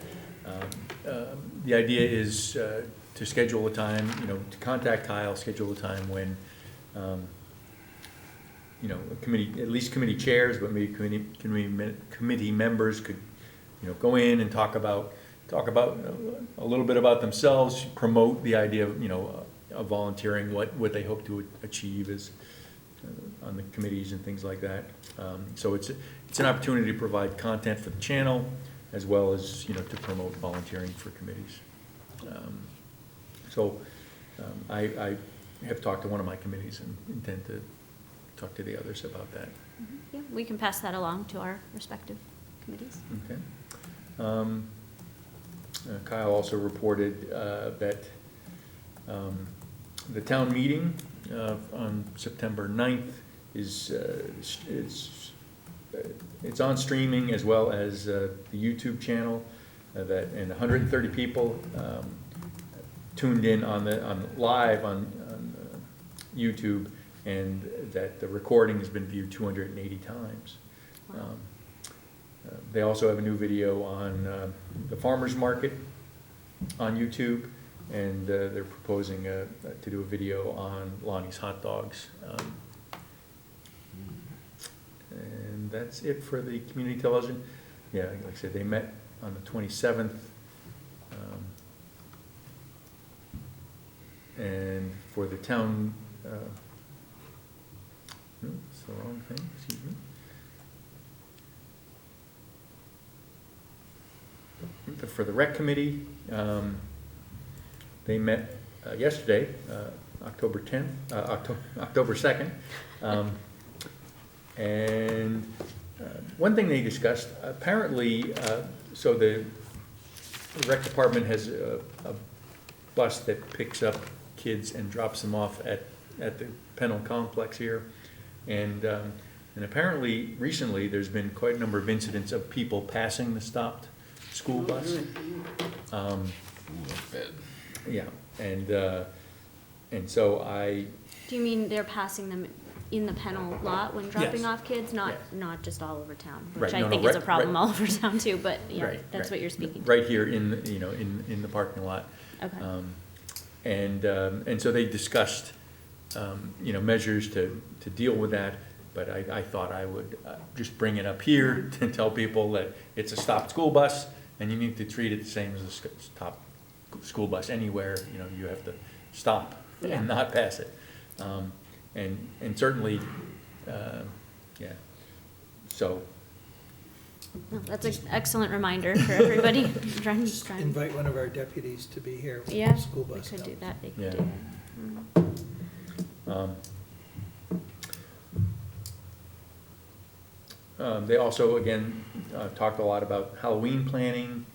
the idea is to schedule a time, to contact Kyle, schedule a time when, a committee, at least committee chairs, but maybe committee members could, go in and talk about talk about, a little bit about themselves, promote the idea of, of volunteering, what they hope to achieve is on the committees and things like that. So it's an opportunity to provide content for the channel, as well as, to promote volunteering for committees. I have talked to one of my committees and intend to talk to the others about that. Yeah, we can pass that along to our respective committees. Okay. Kyle also reported that the town meeting on September 9th it's on streaming, as well as the YouTube channel, and 130 people tuned in on live on YouTube, and that the recording has been viewed 280 times. Wow. They also have a new video on the farmers market on YouTube, and they're proposing to do a video on Lonnie's hot dogs. And that's it for the community television. Yeah, like I said, they met on the 27th. And for the town, no, it's the wrong thing, excuse me. For the rec committee, they met yesterday, October 2nd. And one thing they discussed, apparently, so the rec department has a bus that picks up kids and drops them off at the Pennell complex here. And apparently, recently, there's been quite a number of incidents of people passing the stopped school bus. Yeah, and so Do you mean they're passing them in the Pennell lot when dropping Yes. off kids, not Yes. just all over town, Right, which I no, think no, is a right, problem right. all over town too, but yeah, Right, that's right. what you're speaking to. Right here in, in the parking lot. Okay. And so they discussed, measures to deal with that, but I thought I would just bring it up here to tell people that it's a stopped school bus, and you need to treat it the same as a stopped school bus anywhere. You have to stop Yeah. and not pass it. And certainly, yeah, so. No, that's an excellent reminder for everybody. Trying Just to invite one of our deputies to be here with Yeah, the school we bus. could do that. They could Yeah. do that. They also, again, talked a lot about Halloween planning.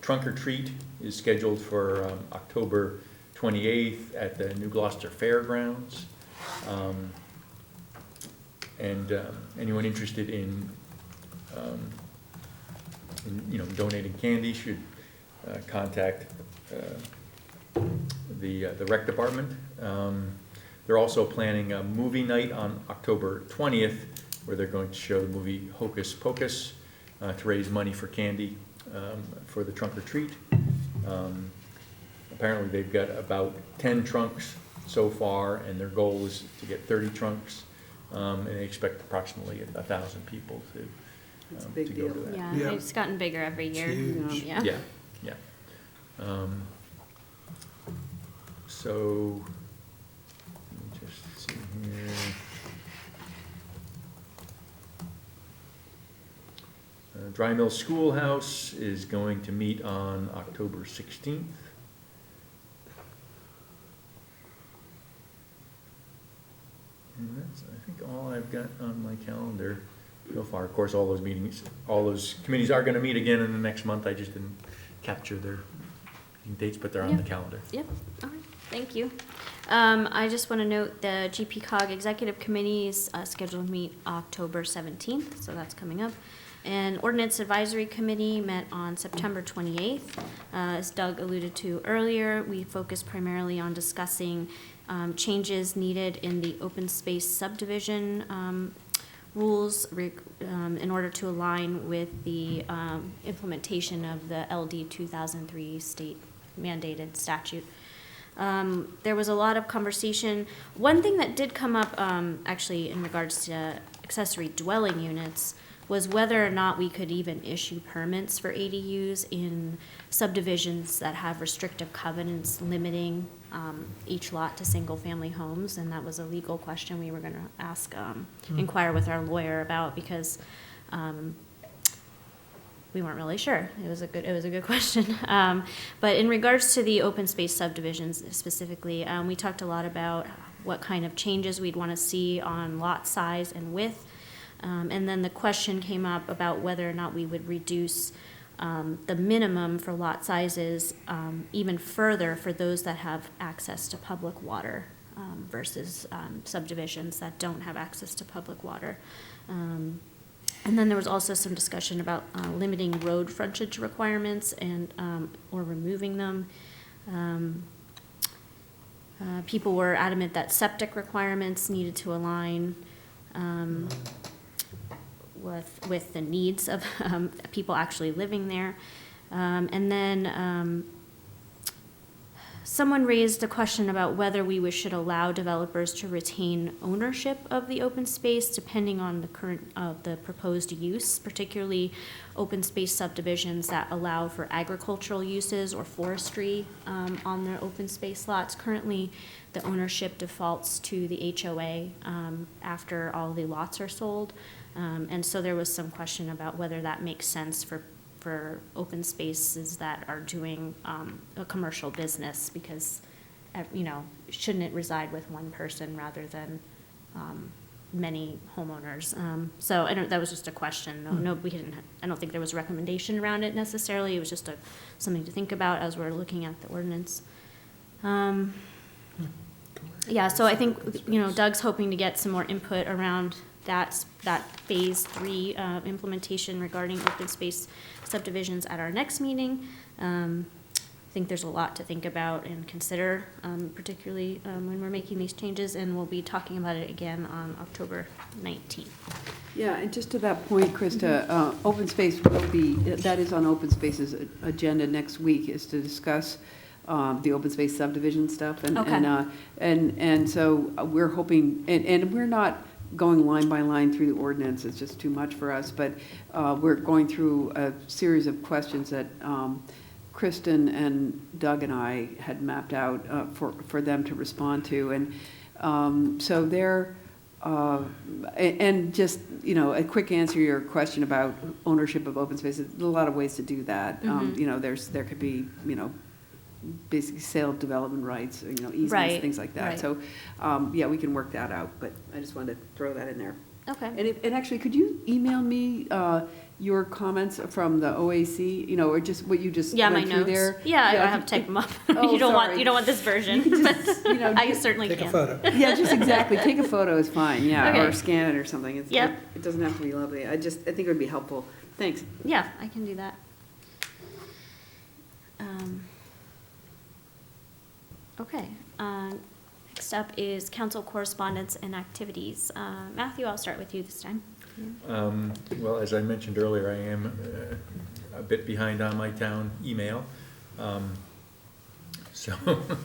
Trunk or Treat is scheduled for October 28th at the New Gloucester Fairgrounds. And anyone interested in donating candy should contact the rec department. They're also planning a movie night on October 20th, where they're going to show the movie Hocus Pocus to raise money for candy for the trunk or treat. Apparently they've got about 10 trunks so far, and their goal is to get 30 trunks, and they expect approximately 1,000 people to That's a big to go deal. to that. Yeah, Yeah. it's gotten bigger every year. huge. Yeah. Yeah. So, let me just see here. Dry Mill Schoolhouse is going to meet on October 16th. And that's, I think, all I've got on my calendar so far. Of course, all those committees are gonna meet again in the next month. I just didn't capture their meeting dates, but they're on the Yeah. calendar. Yep, all right, thank you. I just want to note the GPCOG Executive Committee is scheduled to meet October 17th, so that's coming up. And Ordinance Advisory Committee met on September 28th. As Doug alluded to earlier, we focused primarily on discussing changes needed in the open space subdivision rules in order to align with the implementation of the LD 2003 state mandated statute. There was a lot of conversation. One thing that did come up, actually, in regards to accessory dwelling units, was whether or not we could even issue permits for ADUs in subdivisions that have restrictive covenants limiting each lot to single-family homes, and that was a legal question we were going to ask, inquire with our lawyer about, because we weren't really sure. It was a good question. But in regards to the open space subdivisions specifically, we talked a lot about what kind of changes we'd want to see on lot size and width. And then the question came up about whether or not we would reduce the minimum for lot sizes even further for those that have access to public water versus subdivisions that don't have access to public water. And then there was also some discussion about limiting road frontage requirements and or removing them. People were adamant that septic requirements needed to align with the needs of people actually living there. And then someone raised a question about whether we should allow developers to retain ownership of the open space depending on the proposed use, particularly open space subdivisions that allow for agricultural uses or forestry on their open space lots. Currently, the ownership defaults to the HOA after all the lots are sold. And so there was some question about whether that makes sense for open spaces that are doing a commercial business, because, shouldn't it reside with one person rather than many homeowners? So that was just a question. I don't think there was a recommendation around it necessarily. It was just something to think about as we're looking at the ordinance. Yeah, so I think, Doug's hoping to get some more input around that phase 3 implementation regarding open space subdivisions at our next meeting. I think there's a lot to think about and consider, particularly when we're making these changes, and we'll be talking about it again on October 19th. Yeah, and just to that point, Krista, open space that is on open space's agenda next week, is to discuss the open space subdivision stuff. And so we're hoping, and we're not going line by line through the ordinance, it's just too much for us, but we're going through a series of questions that Kristen and Doug and I had mapped out for them to respond to. And so they're, and just, a quick answer to your question about ownership of open spaces, there's a lot of ways to do that. There could be, basically sale of development rights, easements, Right, things like that. right. So, yeah, we can work that out, but I just wanted to throw that in there. Okay. And actually, could you email me your comments from the OAC, or just what you just Yeah, my went through notes. there? Yeah, I have to type them up. Oh, you don't sorry. want this version, You can just, but I certainly Take can. a photo. Yeah, just exactly. Take a photo is fine, yeah, or Okay. scan it or something. Yep. It doesn't have to be lovely. I think it would be helpful. Thanks. Yeah, I can do that. Okay, next up is council correspondence and activities. Matthew, I'll start with you this time. Well, as I mentioned earlier, I am a bit behind on my town email. So.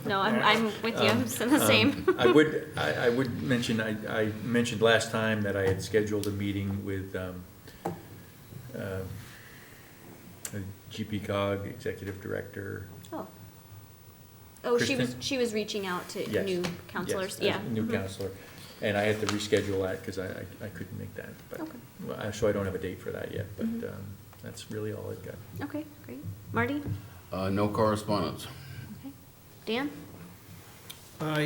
No, I'm with you, it's the same. I would mention, I mentioned last time that I had scheduled a meeting with GPCOG Executive Director. Oh, Kristen? she was reaching out to Yes. new counselors, Yes, yeah. as a new counselor, and I had to reschedule that because I couldn't make that. But, Okay. well, so I don't have a date for that yet, but that's really all I've got. Okay, great. Marty? No correspondence. Okay. Dan?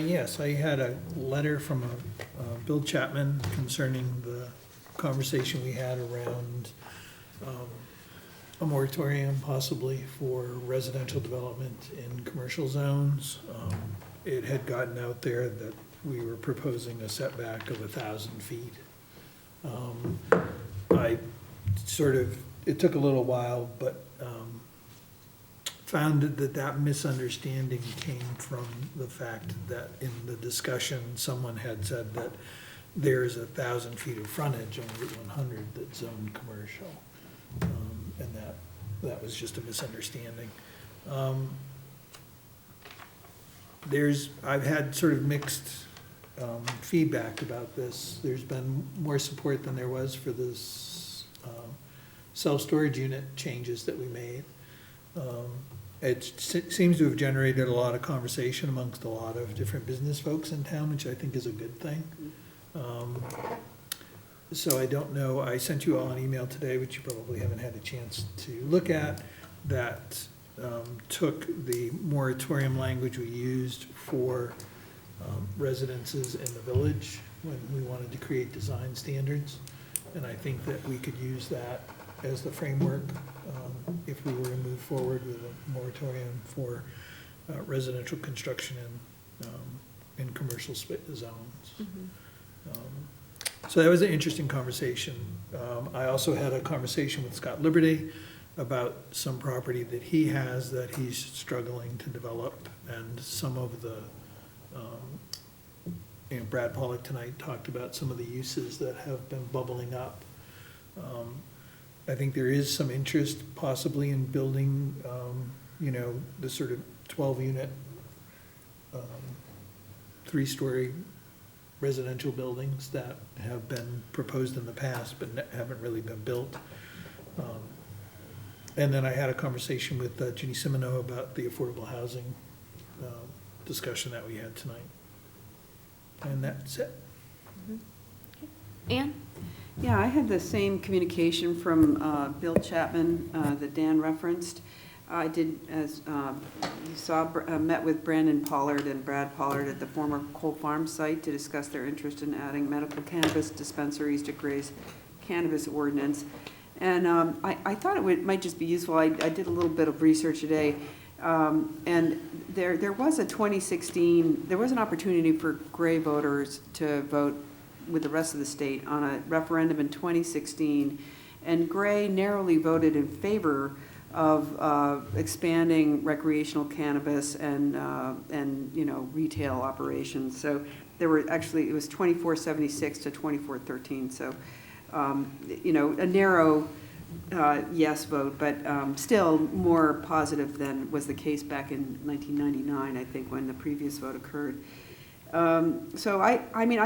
Yes, I had a letter from Bill Chapman concerning the conversation we had around a moratorium possibly for residential development in commercial zones. It had gotten out there that we were proposing a setback of 1,000 feet. It took a little while, but found that misunderstanding came from the fact that in the discussion, someone had said that there's 1,000 feet of frontage on Route 100 that's zoned commercial. And that was just a misunderstanding. I've had sort of mixed feedback about this. There's been more support than there was for this self-storage unit changes that we made. It seems to have generated a lot of conversation amongst a lot of different business folks in town, which I think is a good thing. So I don't know, I sent you all an email today, which you probably haven't had a chance to look at, that took the moratorium language we used for residences in the village when we wanted to create design standards. And I think that we could use that as the framework if we were to move forward with a moratorium for residential construction in commercial zones. So that was an interesting conversation. I also had a conversation with Scott Liberty about some property that he has that he's struggling to develop, and some of the, Brad Pollock tonight talked about some of the uses that have been bubbling up. I think there is some interest possibly in building, the sort of 12-unit, 3-story residential buildings that have been proposed in the past but haven't really been built. And then I had a conversation with Ginny Simino about the affordable housing discussion that we had tonight. And that's it. Anne? Yeah, I had the same communication from Bill Chapman that Dan referenced. I did, as you saw, met with Brandon Pollard and Brad Pollard at the former Cole Farm site to discuss their interest in adding medical cannabis dispensaries to Gray's cannabis ordinance. And I thought might just be useful. I did a little bit of research today, and there was a 2016, there was an opportunity for Gray voters to vote with the rest of the state on a referendum in 2016, and Gray narrowly voted in favor of expanding recreational cannabis and retail operations. So there were actually, it was 2476 to 2413. So a narrow yes vote, but still more positive than was the case back in 1999, I think, when the previous vote occurred. So I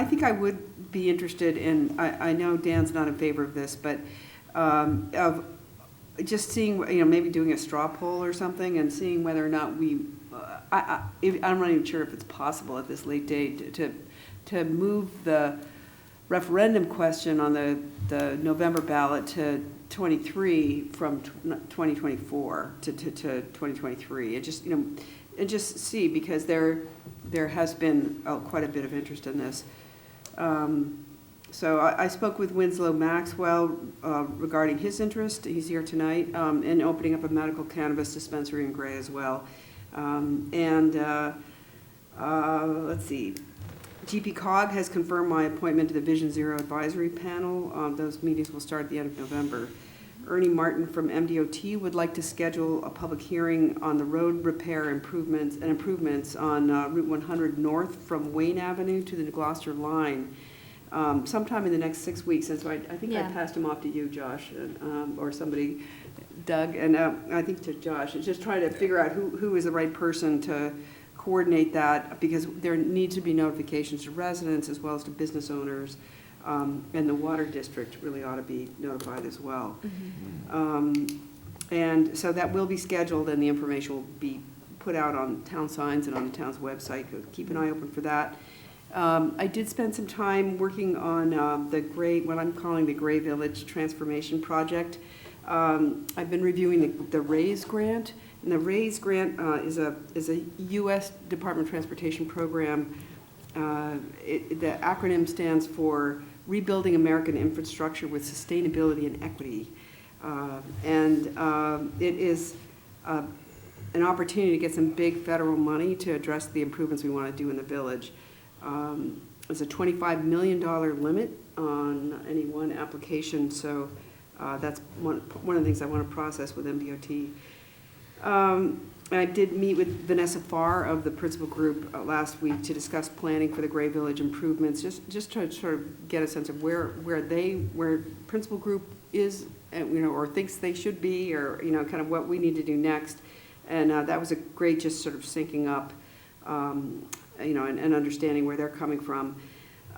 think I would be interested in, I know Dan's not in favor of this, but of just seeing, maybe doing a straw poll or something and seeing whether or not I'm not even sure if it's possible at this late date to move the referendum question on the November ballot to 23 from 2024 to 2023. And just see, because there has been quite a bit of interest in this. So I spoke with Winslow Maxwell regarding his interest. He's here tonight, in opening up a medical cannabis dispensary in Gray as well. Let's see. GP Cog has confirmed my appointment to the Vision Zero Advisory Panel. Those meetings will start at the end of November. Ernie Martin from MDOT would like to schedule a public hearing on the road repair improvements on Route 100 North from Wayne Avenue to the Gloucester line sometime in the next 6 weeks. And so I think I passed him off to you, Josh, or somebody, Doug, and I think to Josh. Just trying to figure out who is the right person to coordinate that, because there needs to be notifications to residents as well as to business owners, and the water district really ought to be notified as well. And so that will be scheduled, and the information will be put out on town signs and on the town's website. Keep an eye open for that. I did spend some time working on what I'm calling the Gray Village Transformation Project. I've been reviewing the RAISE grant. And the RAISE grant is a U.S. Department of Transportation program. The acronym stands for Rebuilding American Infrastructure with Sustainability and Equity. It is an opportunity to get some big federal money to address the improvements we want to do in the village. There's a $25 million limit on any one application, so that's one of the things I want to process with MDOT. I did meet with Vanessa Farr of the Principal Group last week to discuss planning for the Gray Village improvements, just to sort of get a sense of where Principal Group is, or thinks they should be, or kind of what we need to do next. And that was a great just sort of syncing up, and understanding where they're coming from.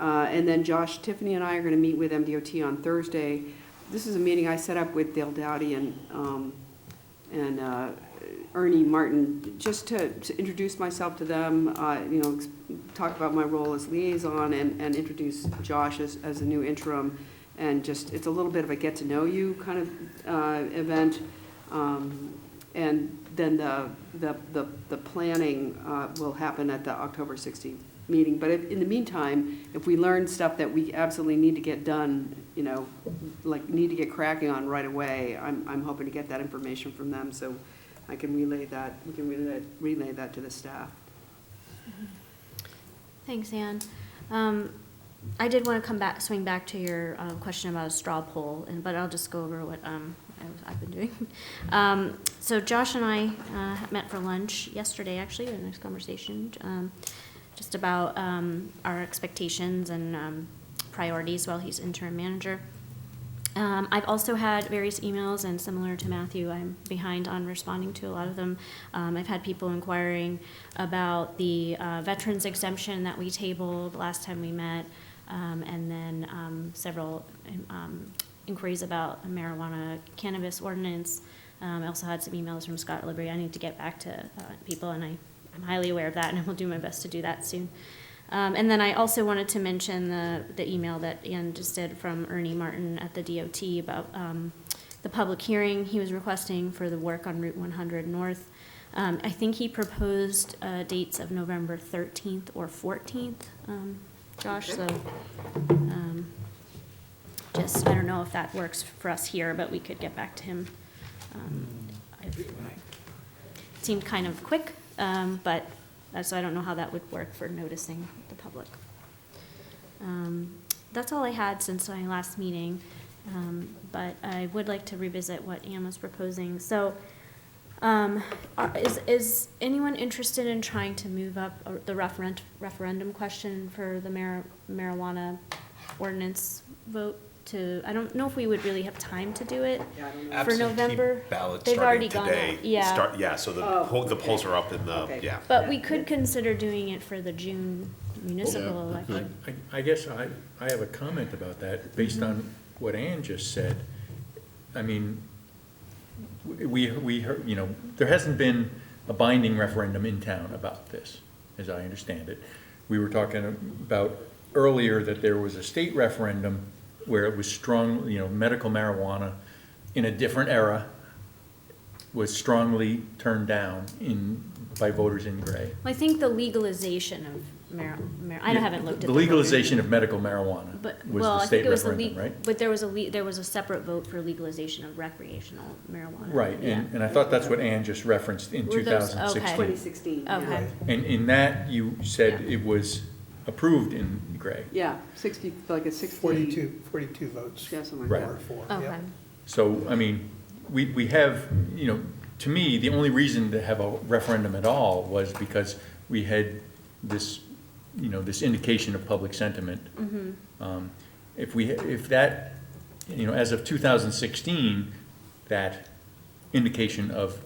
And then Josh, Tiffany, and I are going to meet with MDOT on Thursday this is a meeting I set up with Dale Dowdy and Ernie Martin, just to introduce myself to them, you know, talk about my role as liaison and introduce Josh as a new interim. And just, it's a little bit of a get-to-know-you kind of event. And then the planning will happen at the October 16th meeting. But in the meantime, if we learn stuff that we absolutely need to get done, you know, like need to get cracking on right away, I'm hoping to get that information from them so I can relay that, we can relay that to the staff. Thanks, Ann. I did want to swing back to your question about a straw poll, but I'll just go over what I've been doing. So Josh and I met for lunch yesterday, actually, a nice conversation, just about our expectations and priorities while he's interim manager. I've also had various emails, and similar to Matthew, I'm behind on responding to a lot of them. I've had people inquiring about the veterans exemption that we tabled last time we met, and then several inquiries about a marijuana cannabis ordinance. I also had some emails from Scott Libby. I need to get back to people, and I'm highly aware of that, and I will do my best to do that soon. And then I also wanted to mention the email that Ann just did from Ernie Martin at the DOT about the public hearing he was requesting for the work on Route 100 North. I think he proposed dates of November 13th or 14th, Josh, so just, I don't know if that works for us here, but we could get back to him. It seemed kind of quick, but so I don't know how that would work for noticing the public. That's all I had since my last meeting, but I would like to revisit what Ann was proposing. So is anyone interested in trying to move up the referendum question for the marijuana ordinance vote to, I don't know if we would really have time to do it for November. Ballots They've already starting gone today. out. Yeah. Yeah, so the polls are up in the, Okay. yeah. But we could consider doing it for the June municipal election. I guess I have a comment about that, based on what Ann just said. I mean, we heard, you know, there hasn't been a binding referendum in town about this, as I understand it. We were talking about earlier that there was a state referendum where it was strong, you know, medical marijuana in a different era was strongly turned down by voters in gray. Well, I think the legalization of I haven't looked at the legalization of medical marijuana was the state referendum, right? But there was a separate vote for legalization of recreational marijuana. Right, Yeah. and I thought that's what Ann just referenced in Were those- 2016. okay. 2016. yeah. Okay. And in that, you said Yeah. it was approved in gray. Yeah, 60, like a 60. 42 votes. Yeah, something Right. like Or for, Okay. yeah. So, I mean, we have, you know, to me, the only reason to have a referendum at all was because we had this, you know, this indication of public sentiment. If that, you know, as of 2016, that indication of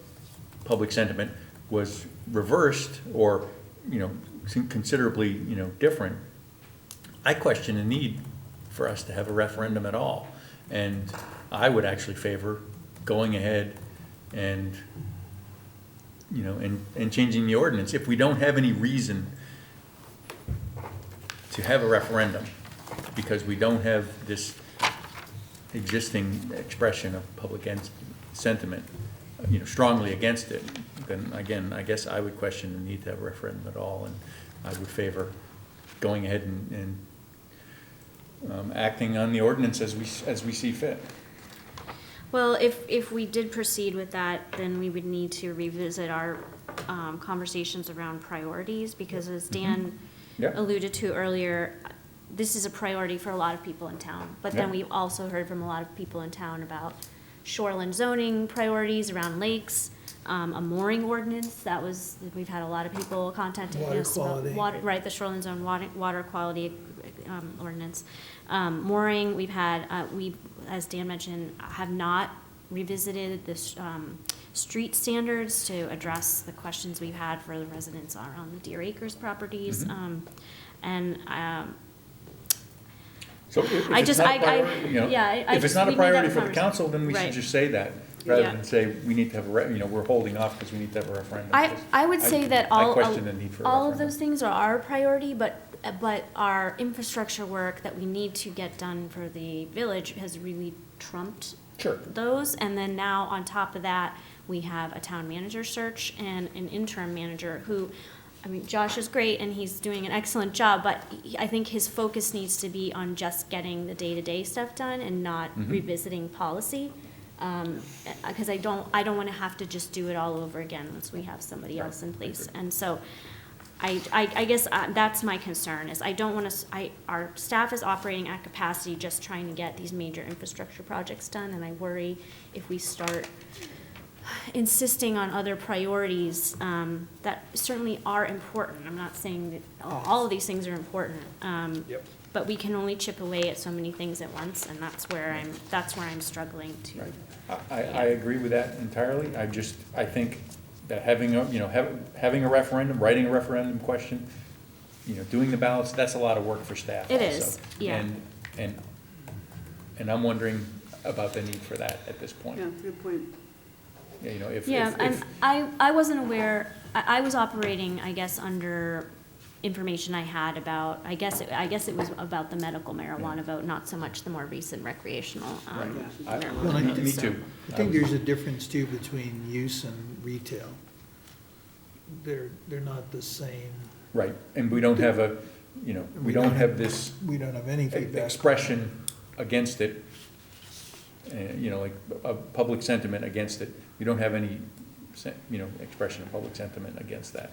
public sentiment was reversed or, you know, considerably, you know, different, I question the need for us to have a referendum at all. And I would actually favor going ahead and, you know, and changing the ordinance. If we don't have any reason to have a referendum, because we don't have this existing expression of public sentiment, you know, strongly against it, then again, I guess I would question the need to have a referendum at all, and I would favor going ahead and acting on the ordinance as we see fit. Well, if we did proceed with that, then we would need to revisit our conversations around priorities, because as Dan Yep. alluded to earlier, this is a priority for a lot of people in town. But then Yep. we've also heard from a lot of people in town about shoreline zoning priorities around lakes, a mooring ordinance. We've had a lot of people contacting Water us about quality. water, right, the shoreline zone water quality ordinance. Mooring, we've had, as Dan mentioned, have not revisited this street standards to address the questions we've had for the residents around the Deer Acres properties. And So if I it's just, not a I, priority, you know, yeah, I if it's just, not we a need to have priority a for the conversation. council, then we should Right. just say that, rather Yeah. than say, we need to have we're holding off because we need to have a referendum. I would say that I question the need for a all of referendum. those things are our priority, but our infrastructure work that we need to get done for the village has really trumped Sure. those. And then now, on top of that, we have a town manager search and an interim manager who, I mean, Josh is great and he's doing an excellent job, but I think his focus needs to be on just getting the day-to-day stuff done and not revisiting policy. Because I don't want to have to just do it all over again once we have somebody Right. else in I place. agree. And so I guess that's my concern, is I don't want to, our staff is operating at capacity just trying to get these major infrastructure projects done, and I worry if we start insisting on other priorities that certainly are important. I'm not saying that all of these things are important. Yep. But we can only chip away at so many things at once, and that's where I'm struggling to. Right. I agree with that entirely. I think that having a referendum, writing a referendum question, doing the ballots, that's a lot of work for staff It also. is, yeah. And I'm wondering about the need for that at this point. Yeah, good point. If I wasn't aware, I was operating, I guess, under information I had about, I guess it was about the medical marijuana vote, not so much the more recent recreational Right. Well, I- marijuana. Me too. I think there's a difference too between use and retail. They're not the same. Right, and we don't have we don't have this We don't have any feedback. expression against it, like a public sentiment against it. We don't have any, expression of public sentiment against that.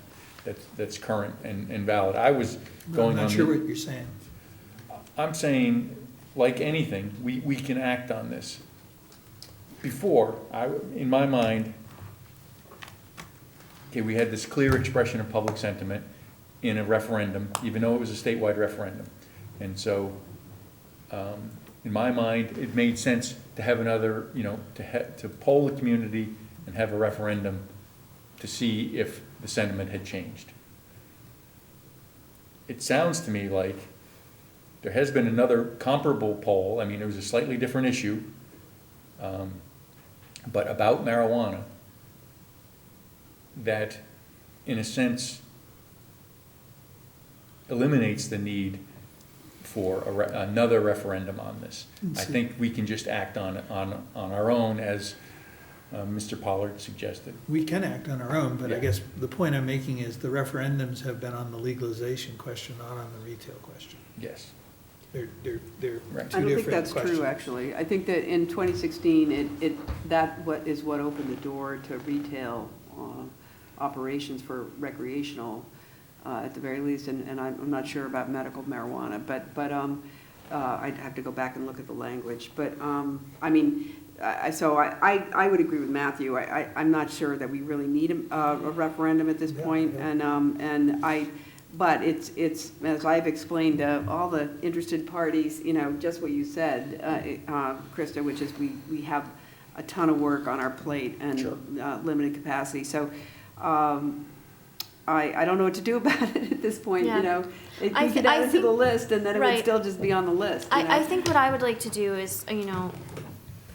That's current and valid. I was I'm going on. not sure what you're saying. I'm saying, like anything, we can act on this. Before, in my mind, okay, we had this clear expression of public sentiment in a referendum, even though it was a statewide referendum. And so, in my mind, it made sense to have another, to poll the community and have a referendum to see if the sentiment had changed. It sounds to me like there has been another comparable poll. I mean, it was a slightly different issue, but about marijuana, that, in a sense, eliminates the need for another referendum on this. I think we can just act on our own, as Mr. Pollard suggested. We can act on our own, but I Yeah. guess the point I'm making is the referendums have been on the legalization question, not on the retail question. Yes. They're Right. two I don't different think that's questions. true, actually. I think that in 2016, that is what opened the door to retail operations for recreational, at the very least, and I'm not sure about medical marijuana, but I'd have to go back and look at the language. But, I mean, so I would agree with Matthew. I'm not sure that we really need a referendum at this point, but it's, as I've explained to all the interested parties, just what you said, Krista, which is we have a ton of work on our plate and Sure. Limited capacity. So I don't know what to do about it at this point, Yeah. We I could thi- I add it to think- the list, and then it would right. still just be on the list. I think what I would like to do is,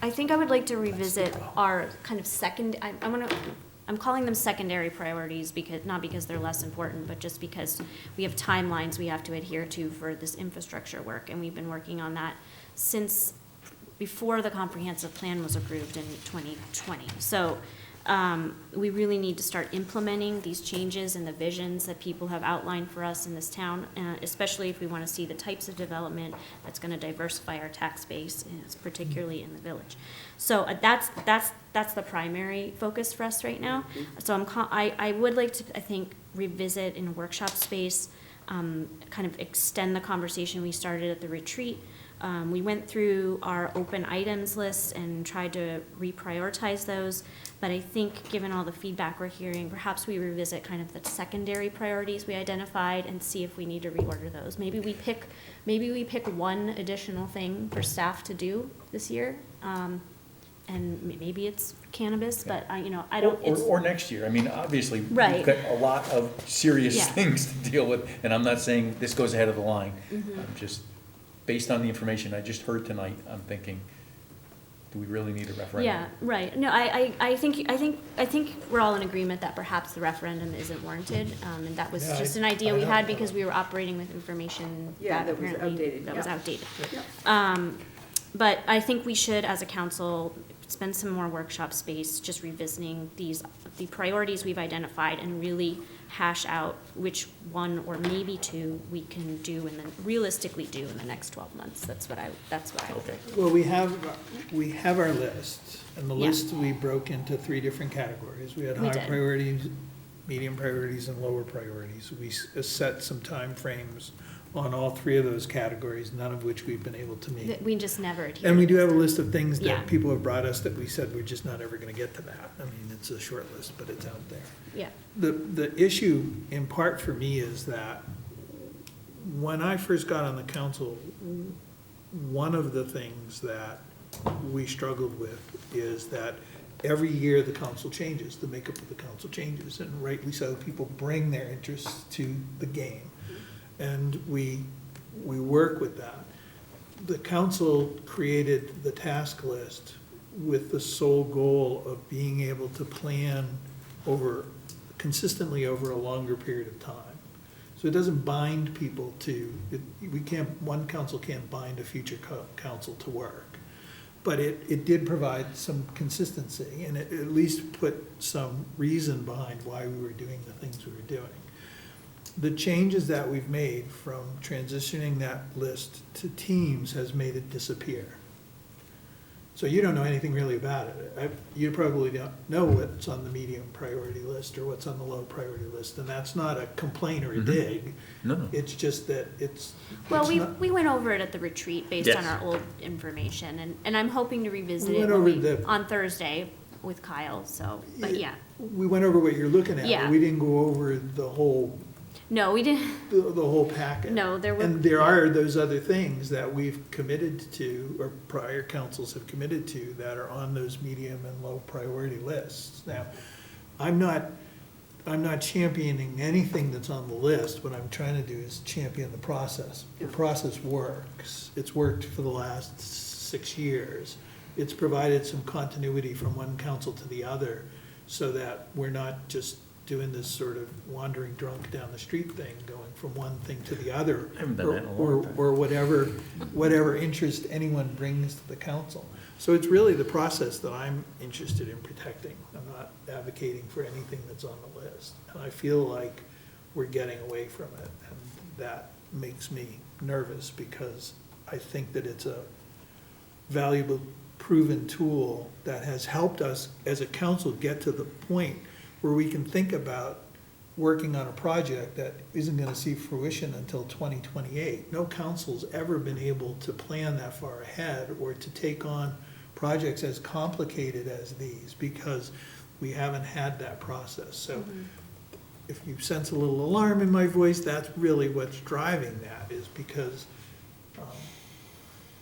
I think I would like to revisit our kind of I'm calling them secondary priorities, not because they're less important, but just because we have timelines we have to adhere to for this infrastructure work, and we've been working on that since before the comprehensive plan was approved in 2020. So we really need to start implementing these changes and the visions that people have outlined for us in this town, especially if we want to see the types of development that's going to diversify our tax base, particularly in the village. So that's the primary focus for us right now. So I would like to, I think, revisit in a workshop space, kind of extend the conversation we started at the retreat. We went through our open items list and tried to reprioritize those, but I think given all the feedback we're hearing, perhaps we revisit kind of the secondary priorities we identified and see if we need to reorder those. Maybe we pick one additional thing for staff to do this year, and maybe it's cannabis, but I don't. Or next year. I mean, obviously, we've Right. got a lot of serious Yeah. things to deal with, and I'm not saying this goes ahead of the line. Mm-hmm. I'm just, based on the information I just heard tonight, I'm thinking, do we really need a referendum? Yeah, right. No, I think we're all in agreement that perhaps the referendum isn't warranted. And that was Yeah, just an idea I we don't had know. because we were operating with information Yeah, that that was apparently, outdated, that was yeah. outdated. Yeah. But I think we should, as a council, spend some more workshop space just revisiting the priorities we've identified and really hash out which one or maybe two we can do and then realistically do in the next 12 months. That's what I would Okay. think. Well, we have our list, and the Yeah. list we broke into 3 different categories. We had We high did. priorities, medium priorities, and lower priorities. We set some timeframes on all 3 of those categories, none of which we've been able to meet. That we just never adhere. And we do have a list of things Yeah. that people have brought us that we said we're just not ever gonna get to that. I mean, it's a short list, but it's out there. Yeah. The issue in part for me is that when I first got on the council, one of the things that we struggled with is that every year the council changes, the makeup of the council changes, and rightly so, people bring their interests to the game. And we work with that. The council created the task list with the sole goal of being able to plan consistently over a longer period of time. So it doesn't bind people to, one council can't bind a future council to work. But it did provide some consistency, and it at least put some reason behind why we were doing the things we were doing. The changes that we've made from transitioning that list to teams has made it disappear. So you don't know anything really about it. You probably don't know what's on the medium priority list or what's on the low priority list, and that's not a complaint or a dig. No. It's just that Well, it's not- we went over it at the retreat based on Yes. our old information, and I'm hoping to revisit We it went when over on Thursday with Kyle, so, but yeah. We went over what you're looking at, Yeah. but we didn't go over the whole No, we didn't, the whole packet. no, there were. And there are those other things that we've committed to, or prior councils have committed to, that are on those medium and low priority lists. Now, I'm not championing anything that's on the list. What I'm trying to do is champion the process. The process works. It's worked for the last 6 years. It's provided some continuity from one council to the other, so that we're not just doing this sort of wandering drunk down the street thing, going from one thing to the other. I haven't done that in a long time. Or whatever interest anyone brings to the council. So it's really the process that I'm interested in protecting. I'm not advocating for anything that's on the list. And I feel like we're getting away from it, and that makes me nervous, because I think that it's a valuable, proven tool that has helped us as a council get to the point where we can think about working on a project that isn't gonna see fruition until 2028. No council's ever been able to plan that far ahead, or to take on projects as complicated as these, because we haven't had that process. So if you sense a little alarm in my voice, that's really what's driving that, is because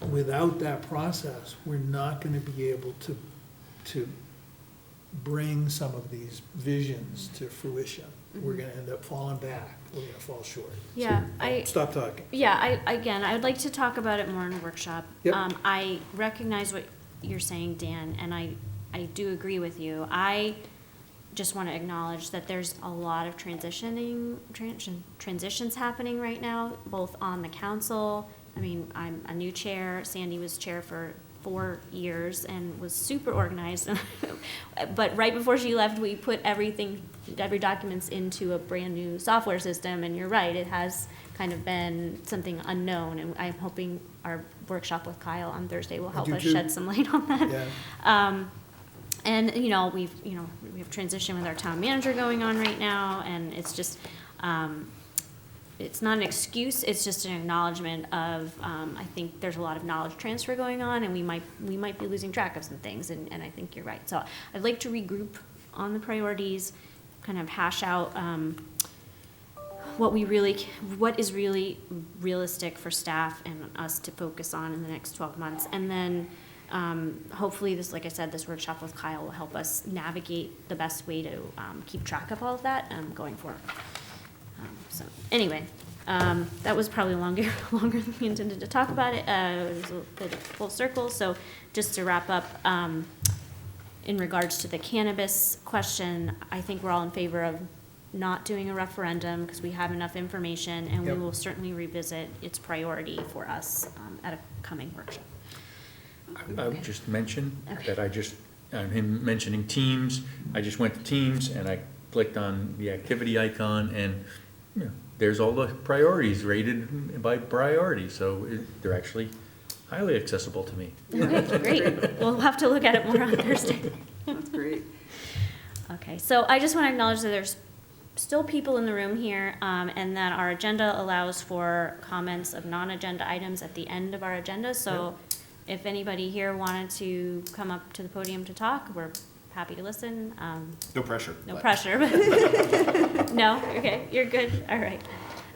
without that process, we're not gonna be able to bring some of these visions to fruition. We're gonna end up falling back, we're gonna fall short. Yeah, So, stop talking. Yeah, I'd like to talk about it more in a workshop. Yep. I recognize what you're saying, Dan, and I do agree with you. I just want to acknowledge that there's a lot of transitions happening right now, both on the council. I mean, I'm a new chair. Sandy was chair for 4 years and was super organized. But right before she left, we put every documents into a brand new software system. And you're right, it has kind of been something unknown. And I'm hoping our workshop with Kyle on Thursday will help do us too. shed some light on that. Yeah. And, we have transition with our town manager going on right now, and it's just, it's not an excuse, it's just an acknowledgement of, I think there's a lot of knowledge transfer going on, and we might be losing track of some things, and I think you're right. So I'd like to regroup on the priorities, kind of hash out, what is really realistic for staff and us to focus on in the next 12 months. And then, hopefully this, like I said, this workshop with Kyle will help us navigate the best way to keep track of all of that going forward. So anyway, That was probably longer than we intended to talk about it. It was a bit full circle. So just to wrap up, in regards to the cannabis question, I think we're all in favor of not doing a referendum because we have enough information, and we Yep. will certainly revisit its priority for us at a coming workshop. I would just mention Okay. that him mentioning Teams, I just went to Teams and I clicked on the activity icon and, you know, there's all the priorities rated by priority, so they're actually highly accessible to me. Okay, great. We'll have to look at it more on Thursday. That's great. Okay, so I just want to acknowledge that there's still people in the room here, and that our agenda allows for comments of non-agenda items at the end of our agenda. So if anybody here wanted to come up to the podium to talk, we're happy to listen. No pressure. No but- pressure, but no, okay, you're good, all right.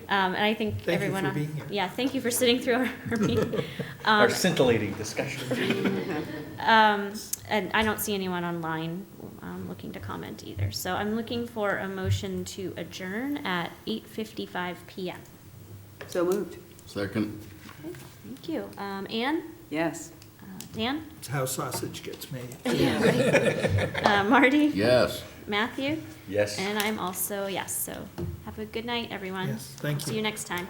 And I think Thank you everyone. for being here. Yeah, thank you for sitting through our meeting. Our scintillating discussion. And I don't see anyone online looking to comment either. So I'm looking for a motion to adjourn at 8:55 PM. So moved. Second? Thank you. Anne? Yes. Dan? It's how sausage gets made. Yeah, right. Marty? Yes. Matthew? Yes. And I'm also yes. So have a good night, everyone. Yes, thank See you. you next time.